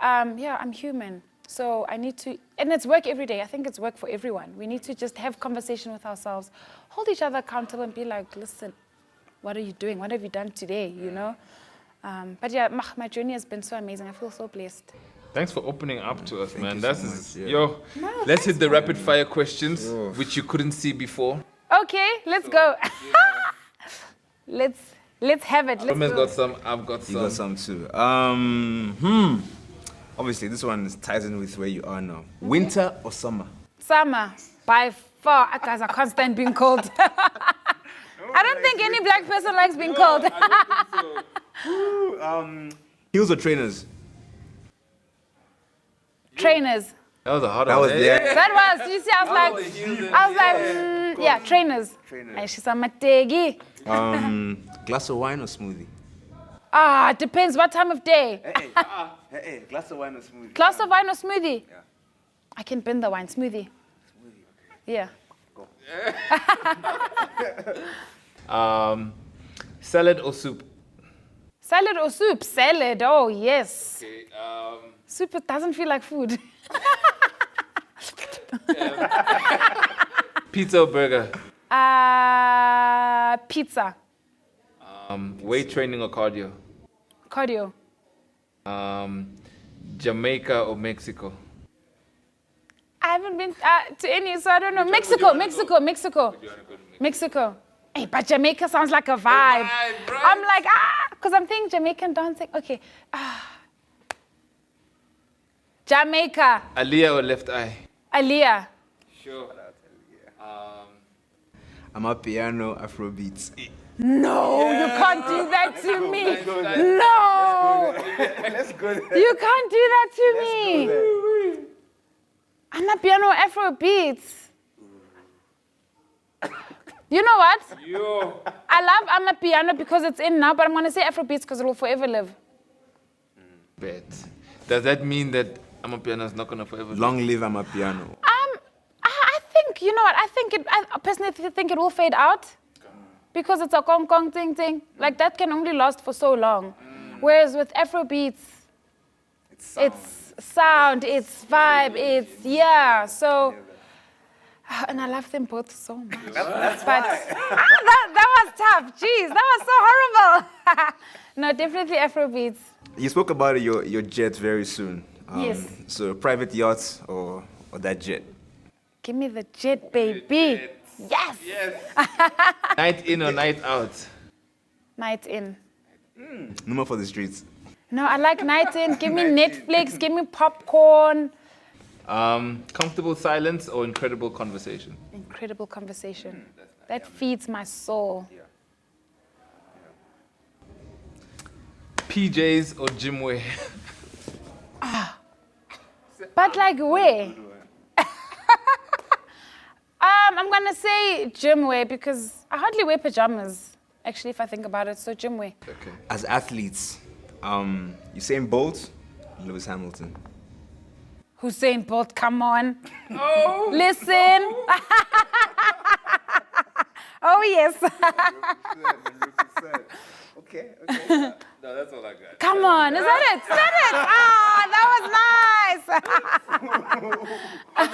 Yeah, I'm human. So I need to, and it's work every day. I think it's work for everyone. We need to just have conversation with ourselves, hold each other accountable, and be like, listen, what are you doing? What have you done today, you know? But yeah, my journey has been so amazing. I feel so blessed. Thanks for opening up to us, man. you That's so much, yo. Let's hit the rapid fire questions, which you couldn't see before. Okay, let's go. Let's have it. Let's Roman's go. got some. I've got you some. got some too. Obviously, this one ties in with where you are now. Winter or summer? Summer, by far. Guys, I can't stand being cold. I don't think any black person likes being cold. Heels or trainers? Trainers. That was a hard That one. was there. That was, you see, I was like, yeah, trainers. And she's a mategi. Glass of wine or smoothie? It depends what time of day. Hey, glass of wine or smoothie? Glass of wine or smoothie? Yeah. I can bin the wine, smoothie. Yeah. Salad or soup? Salad or soup? Salad, oh yes. Okay. Soup, it doesn't feel like food. Pizza or burger? Pizza. Weight training or cardio? Cardio. Jamaica or Mexico? I haven't been to any, so I don't know. Mexico. Hey, but Jamaica sounds like a vibe. Right? I'm like, because I'm thinking Jamaican dancing. Okay. Jamaica. Aliyah or Left Eye? Aliyah. Sure. I'm a piano Afrobeats. No, you can't do that to me. No. Let's go there. You can't do that to me. I'm a piano Afrobeats. You know what? Yo. I love I'm a piano because it's in now, but I'm going to say Afrobeats because it will forever live. Bet. Does that mean that Amapiano is not gonna forever live? Long live I'm a piano. I think, you know what? I personally think it will fade out because it's a kong kong ting ting. Like that can only last for so long. Whereas with Afrobeats, it's sound, it's vibe, it's, yeah. So, and I love them both so much. But that was tough. Jeez, that was so horrible. No, definitely Afrobeats. You spoke about your jet very soon. Yes. So private yachts or that jet? Give me the jet, baby. Yes. Night in or night out? Night in. No more for the streets. No, I like night in. Give me Netflix. Give me popcorn. Comfortable silence or incredible conversation? Incredible conversation. That feeds my soul. PJs or gym wear? But like where? I'm gonna say gym wear because I hardly wear pajamas. Actually, if I think about it, so gym wear. Okay. As athletes, Usain Bolt, Lewis Hamilton. Usain Bolt, come on. Oh. Listen. Oh yes. Okay. No, that's all I got. Come on, is that it? Is that it? That was nice. On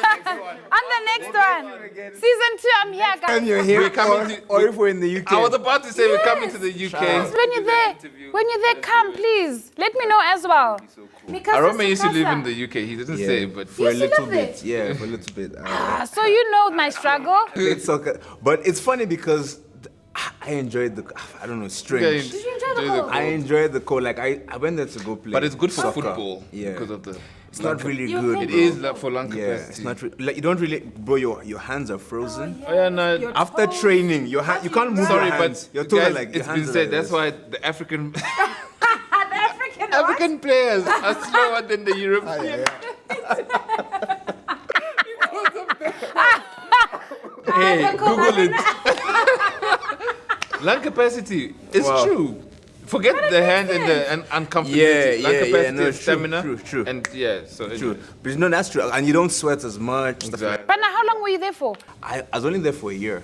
the next one. Season 2, I'm here, guys. And you're here, We're coming or if we're in the UK. I was about to say we're coming to the UK. Yes, when you're there, come, please. Let me know as well. Because Arome used to it's live in closer. the UK. He doesn't Yeah, say, but for a Yes, you little love bit. it. Yeah, for a little bit. So you know my struggle. It's okay. But it's funny because I enjoyed I don't know, Yeah, strange. Did you enjoy the cold? I enjoyed the cold. Like I went there to go play. But it's good for soccer. football Yeah. because of the. It's not really You're good. playing It bro. is like for lung Yeah, capacity. it's not like you don't really, bro. Your hands are frozen. Oh yeah, no. Your After toes. training, you can't move Sorry, your hands. but Your toes are guys, like your it's hands been are said. like That's this. why the African The African what? African players are slower than the European. Hey, Google it. Lung capacity. It's Wow. true. Forget the hand and the uncomfortability. Lung capacity no, and stamina. True. And yeah, so True. But no, that's true. And you don't sweat as much. Stuff like Exactly. But now, how long were you there for? I was only there for a year.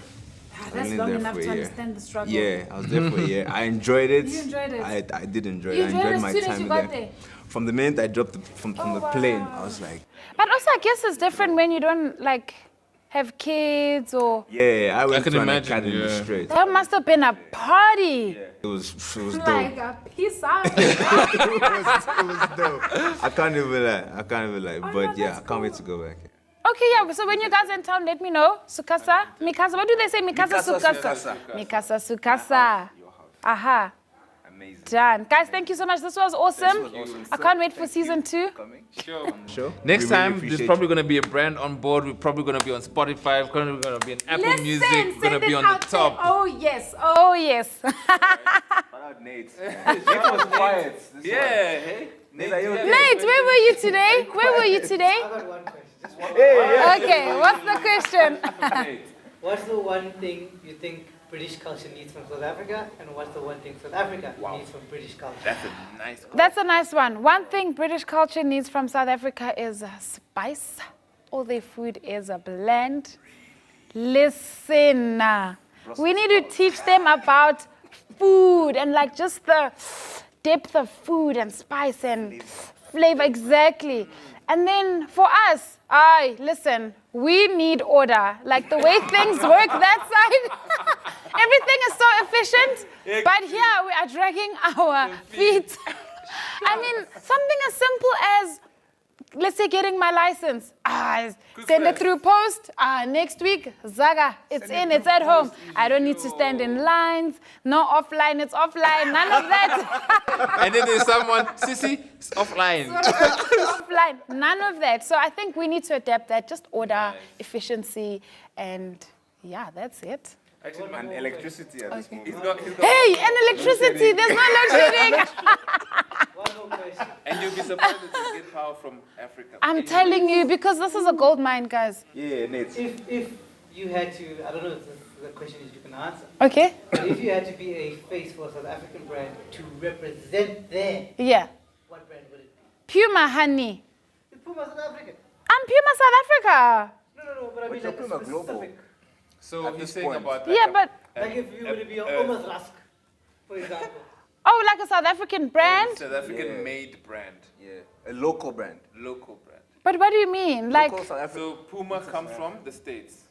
That's Only long there enough for a to year. understand the struggle. Yeah, I was there for a year. I enjoyed it. You enjoyed it? I did enjoy You it. I enjoyed it enjoyed as my soon as time you got there. there? From the minute I dropped from Oh, the plane, wow. I was like, But also, I guess it's different when you don't like have kids or. yeah, I went can to an imagine, academy yeah. straight. That must have been a party. It was dope. Like a peace out. It was dope. I can't even lie. Oh, But no, yeah, that's I can't wait to go back. Okay, yeah. So when you guys are in town, let me know. Sukasa, Mikasa. What do they say? Mikasa, Sukasa. Sukasa. Mikasa, Sukasa. Aha. Amazing. Done. Guys, thank you so much. This was awesome. I can't wait for season 2. Sure. Next We really time, appreciate there's probably going to be a brand on board. We're probably going to be on Spotify. We're probably going to be on Apple Music. We're going to be on the top. Oh, yes. Oh, yes. Shout out Nate. Nate was quiet. Yeah, hey. Nate, are you okay? Nate, where were you today? Where were you today? I got one question. Just one. Okay, what's the question? What's the one thing you think British culture needs from South Africa, and what's the one thing South Africa needs from British culture? That's a nice question. That's a nice one. One thing British culture needs from South Africa is spice. All their food is a blend. Listen, we need to teach them about food and like just the depth of food and spice and flavor. Exactly. And then for us, listen, we need order. Like the way things work that side, everything is so efficient. But here we are dragging our feet. I mean, something as simple as, let's say, getting my license. Send it through post. Next week, Zaga, it's in, it's at home. I don't need to stand in lines. No offline, it's offline. None of that. And then there's someone, Sissy, it's offline. Offline, none of that. So I think we need to adapt that. Just order, efficiency, and yeah, that's it. Actually, man, electricity at this moment. Hey, and electricity, there's no load shedding. One more question. And you'll be surprised that you get power from Africa. I'm telling you, because this is a gold mine, guys. Yeah, Nate. If you had to, I don't know if this is a question that you can answer, Okay? but if you had to be a face for a South African brand to represent there, Yeah. what brand would it be? Puma, honey. It's Puma South African. I'm Puma South Africa. No, but I mean your like Puma global? specific. So At he's this saying point. about Yeah, but, Like if you were to be a Omas Rask, for example. oh, like a South African brand? South African made brand, Yeah, a local brand. local brand. But what do you mean? Like, Local South Africa. So Puma comes from the States.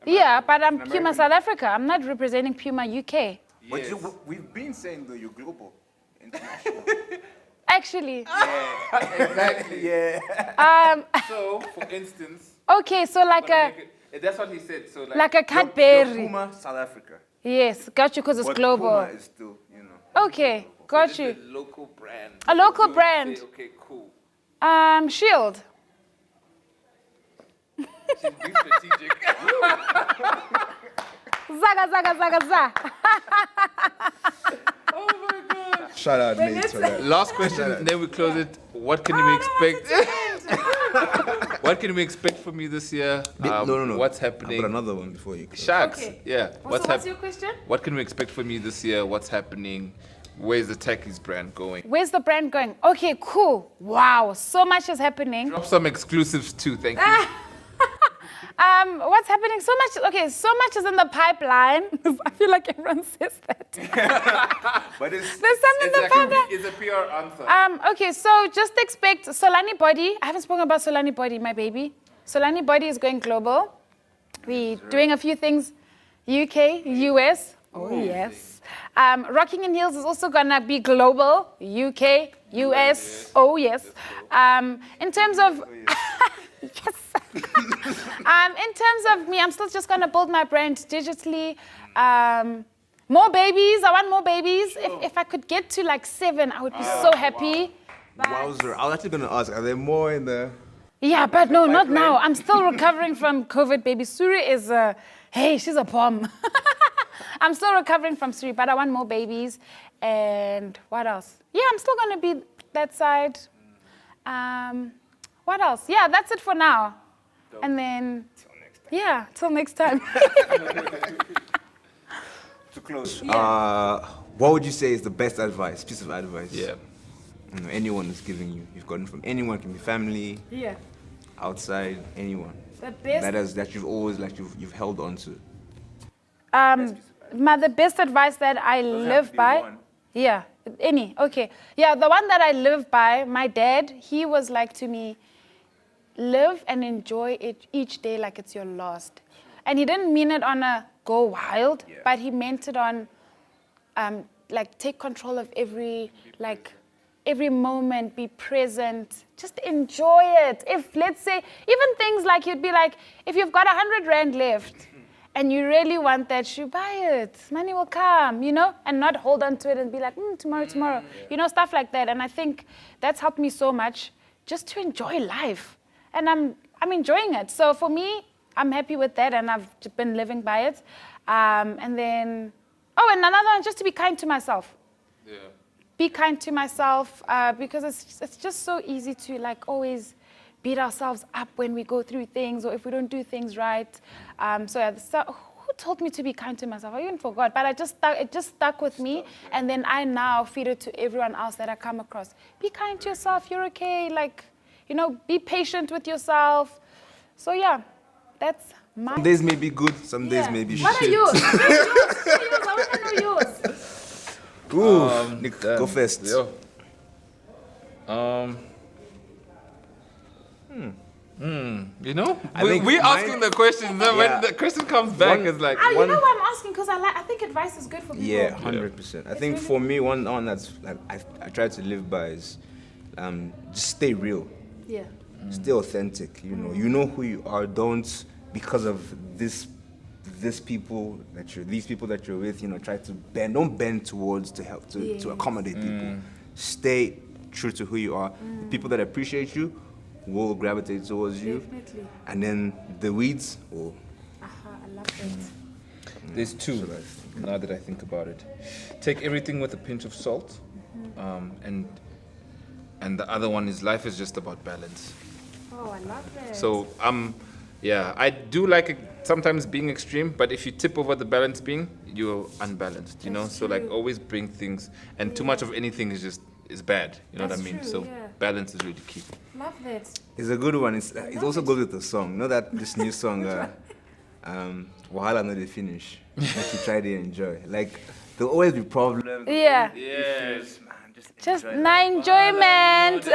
yeah, but I'm Puma South Africa. I'm not representing Puma UK. But Yes. we've been saying though, you're global, international. Actually, Exactly. Yeah. So, for instance, okay, so like a that's what he said. So like a You're Cadbury. Puma, South Africa. Yes, got you because it's But global. Puma is still, you know. Okay, got you. a local brand. A local You would brand. say, okay, cool. Shield. She's being strategic. Zaga, zaga, zaga, za. Shout out Nate for that. Last question, and then we close it. What can we expect? What can we expect from you this year? No. What's I've happening? got another one before you. Sharks. Okay. Yeah. What's your question? What can we expect from you this year? What's happening? Where's the Takkies brand going? Where's the brand going? Okay, cool. Wow, so much is happening. Drop some exclusives too. Thank you. What's happening? So much. Okay, so much is in the pipeline. I feel like everyone says that. But it's There's some in the pipeline. It's a PR answer. Okay, so just expect Solani Body. I haven't spoken about Solani Body, my baby. Solani Body is going global. We're doing a few things, UK, US. Oh, yes. Rocking in Heels is also gonna be global, UK, US. Oh, yes. In terms of, yes. In terms of me, I'm still just gonna build my brand digitally. More babies. I want more babies. If I could get to like 7, I would be so happy. But- Wowzer. I was actually going to ask, are there more in the... Yeah, but no, not now. I'm still recovering from COVID, baby. Suri is hey, she's a bomb. I'm still recovering from Suri, but I want more babies. And what else? Yeah, I'm still going to be that side. What else? Yeah, that's it for now. And then, till next time. To close. What would you say is the best piece of advice? Yeah. Anyone is giving you. You've gotten from anyone, can be family, outside, anyone. The best. That you've always you've held on to. The best advice that I live by. One. Yeah, any. Okay. Yeah, the one that I live by, my dad, he was like to me, live and enjoy it each day like it's your last. And he didn't mean it on a go wild, but he meant it on take control of every moment, be present, just enjoy it. If, let's say, even things like you'd be like, if you've got 100 Rand left and you really want that shoe, buy it. Money will come, and not hold on to it and be like, tomorrow, stuff like that. And I think that's helped me so much just to enjoy life. And I'm enjoying it. So for me, I'm happy with that, and I've been living by it. And then, and another one, just to be kind to myself. Yeah. Be kind to myself, because it's just so easy to always beat ourselves up when we go through things or if we don't do things right. Who told me to be kind to myself? I even forgot, but it just stuck with me, and then I now feed it to everyone else that I come across. Be kind to yourself. You're okay. Be patient with yourself. So yeah, that's my. Some days may be good, some days may be What shit. are yours? I want to know yours. Ooh, Nick, go first. Yo. I think we mine- asking the questions. Then Yeah. when the question comes back, it's like, You know why I'm asking? Because I think advice is good for people. Yeah, 100%. I think for me, one that's I try to live by is just stay real, Yeah. stay authentic. You know who you are. Don't, because of these people that you're with, try to bend. Don't bend towards to help to accommodate people. Stay true to who you are. The people that appreciate you will gravitate towards you, Definitely. and then the weeds will. I love that. there's two. Now that I think about it, take everything with a pinch of salt, and the other one is life is just about balance. Oh, I love that. So I do like it sometimes being extreme, but if you tip over the balance being, you're unbalanced, That's So true. always bring things, and too much of anything is bad. You know That's what I mean? true, So yeah. balance is really key. Love that. It's a good one. It's also good with the song. You know this new song, Wahala No Dey Finish. That you try to enjoy. There'll always be problems. Yeah. Yes. Man, Just enjoy my enjoyment.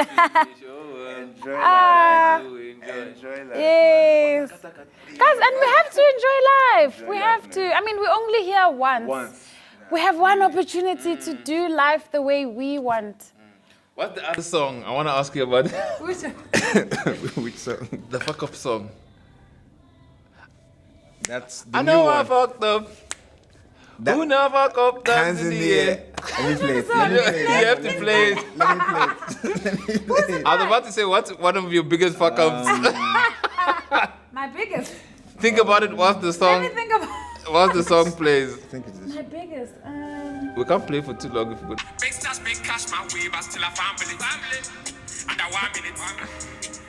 Enjoy Ah. Enjoy life. Yes. Guys, and we have to enjoy life. We have to. I mean, we're only here once. We have one opportunity to do life the way we want. What's the other song I want to ask you about? Which song? The fuck up song. That's the I new know I one. fucked up. That- Who never fuck up? Hands in the air. Let me play it. Let me play it. You have to play it. Let me play it. I was about to say, what's one of your biggest fuck ups? My biggest. Think about it whilst the song think about whilst the song plays. I think it is. my biggest. We can't play for too long if we could. Big stars, big cash, my way, but still a family. Under 1 minute.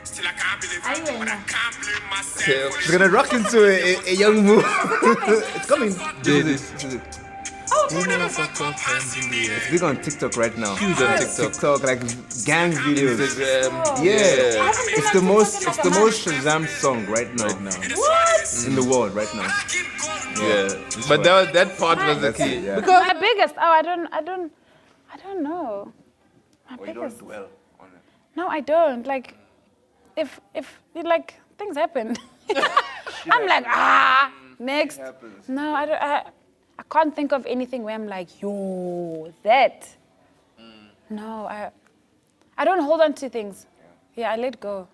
Still I can't believe Are you it, but I in? can't blame myself. She's gonna rock into a young move. It's coming. Did This is it. Oh, It's big on TikTok right now. Huge on TikTok. TikTok, gang videos. Instagram. Yeah, haven't been it's on the most TikTok it's the in a most Shazam song right now. What? In the world right now. Keep going. Yeah. But that part was the That's key. it, yeah. My biggest. Oh, I don't know. My biggest. dwell on it. No, I don't. If things happen, I'm like next. happens. No, I don't. I can't think of anything where I'm like, yo, that. No, I don't hold on to things. Yeah, I let go.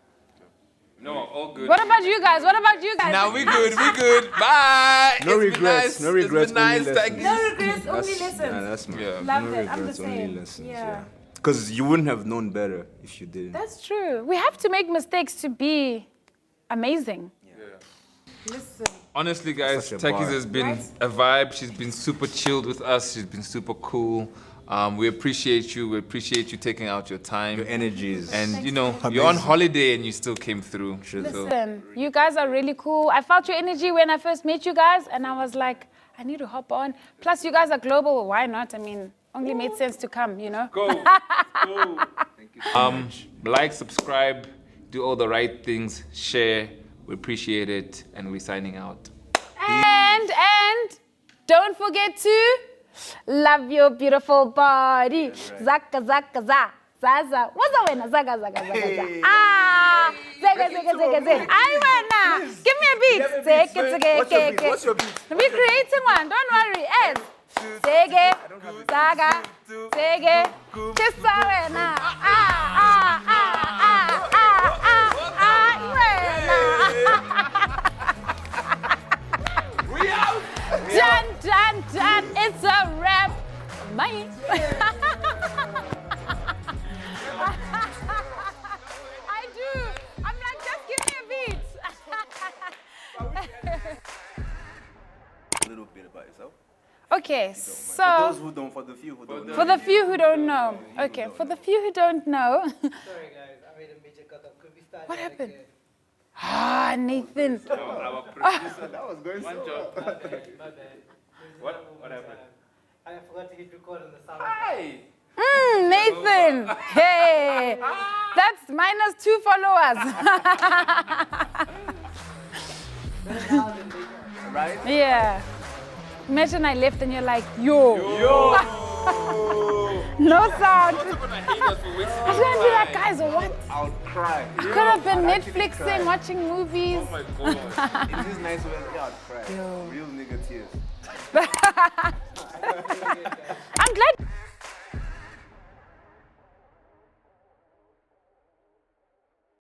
No, all good. What about you guys? What about you guys? Now we good. Bye. No It's been regrets. nice. No regrets. It's been nice. Only lessons. No regrets, only That's, lessons. yeah, that's my. Yeah. Love no it. I'm the regrets, only same. lessons. Yeah. Because you wouldn't have known better if you didn't. That's true. We have to make mistakes to be amazing. Listen. Honestly, guys, Such a Takkies bar. has been a vibe. She's been super chilled with us. She's been super cool. We appreciate you. We appreciate you taking out your time. Your energies. And you know, you're on holiday and you still came through. So, Listen, you guys are really cool. I felt your energy when I first met you guys, and I was like, I need to hop on. Plus, you guys are global. Why not? I mean, only made sense to come, you know? go. Thank you so much. Like, subscribe, do all the right things, share. We appreciate it, and we're signing out. And don't forget to love your beautiful body. Zaka, zaka, za. Zaza. What's that when? Zaga, zaga, zaga, zaga. Ah! Zaga, zaga, zaga, zaga. I wanna. Give me a beat. Zeke, zeke, What's your beat? We're creating one. Don't worry. Ez. Zege, zaga, zege. Kissa wena. Ah, ah, ah, ah, ah, ah, ah, wena. We out! Done. It's a wrap. Bye. I do. I'm like, just give me a beat. A little bit about yourself. Okay, For so those who don't, for the few who don't know. for the few who don't know. Okay, for the few who don't know. Sorry guys, I made a major cut up. Could we start What that happened? again? Ah, Nathan. Our producer. That was going One so job. My bad. What happened? I forgot to hit record on the sound. Hi! Nathan. Hey, that's minus 2 followers. Right? Yeah. Imagine I left and you're like, yo. No sound. You're gonna hate us for wasting I was gonna be like, guys, what? I'll cry. Could have been Netflixing, watching movies. Oh my god. In this nice weather, yeah, I'll cry. Real nigga tears. I'm glad.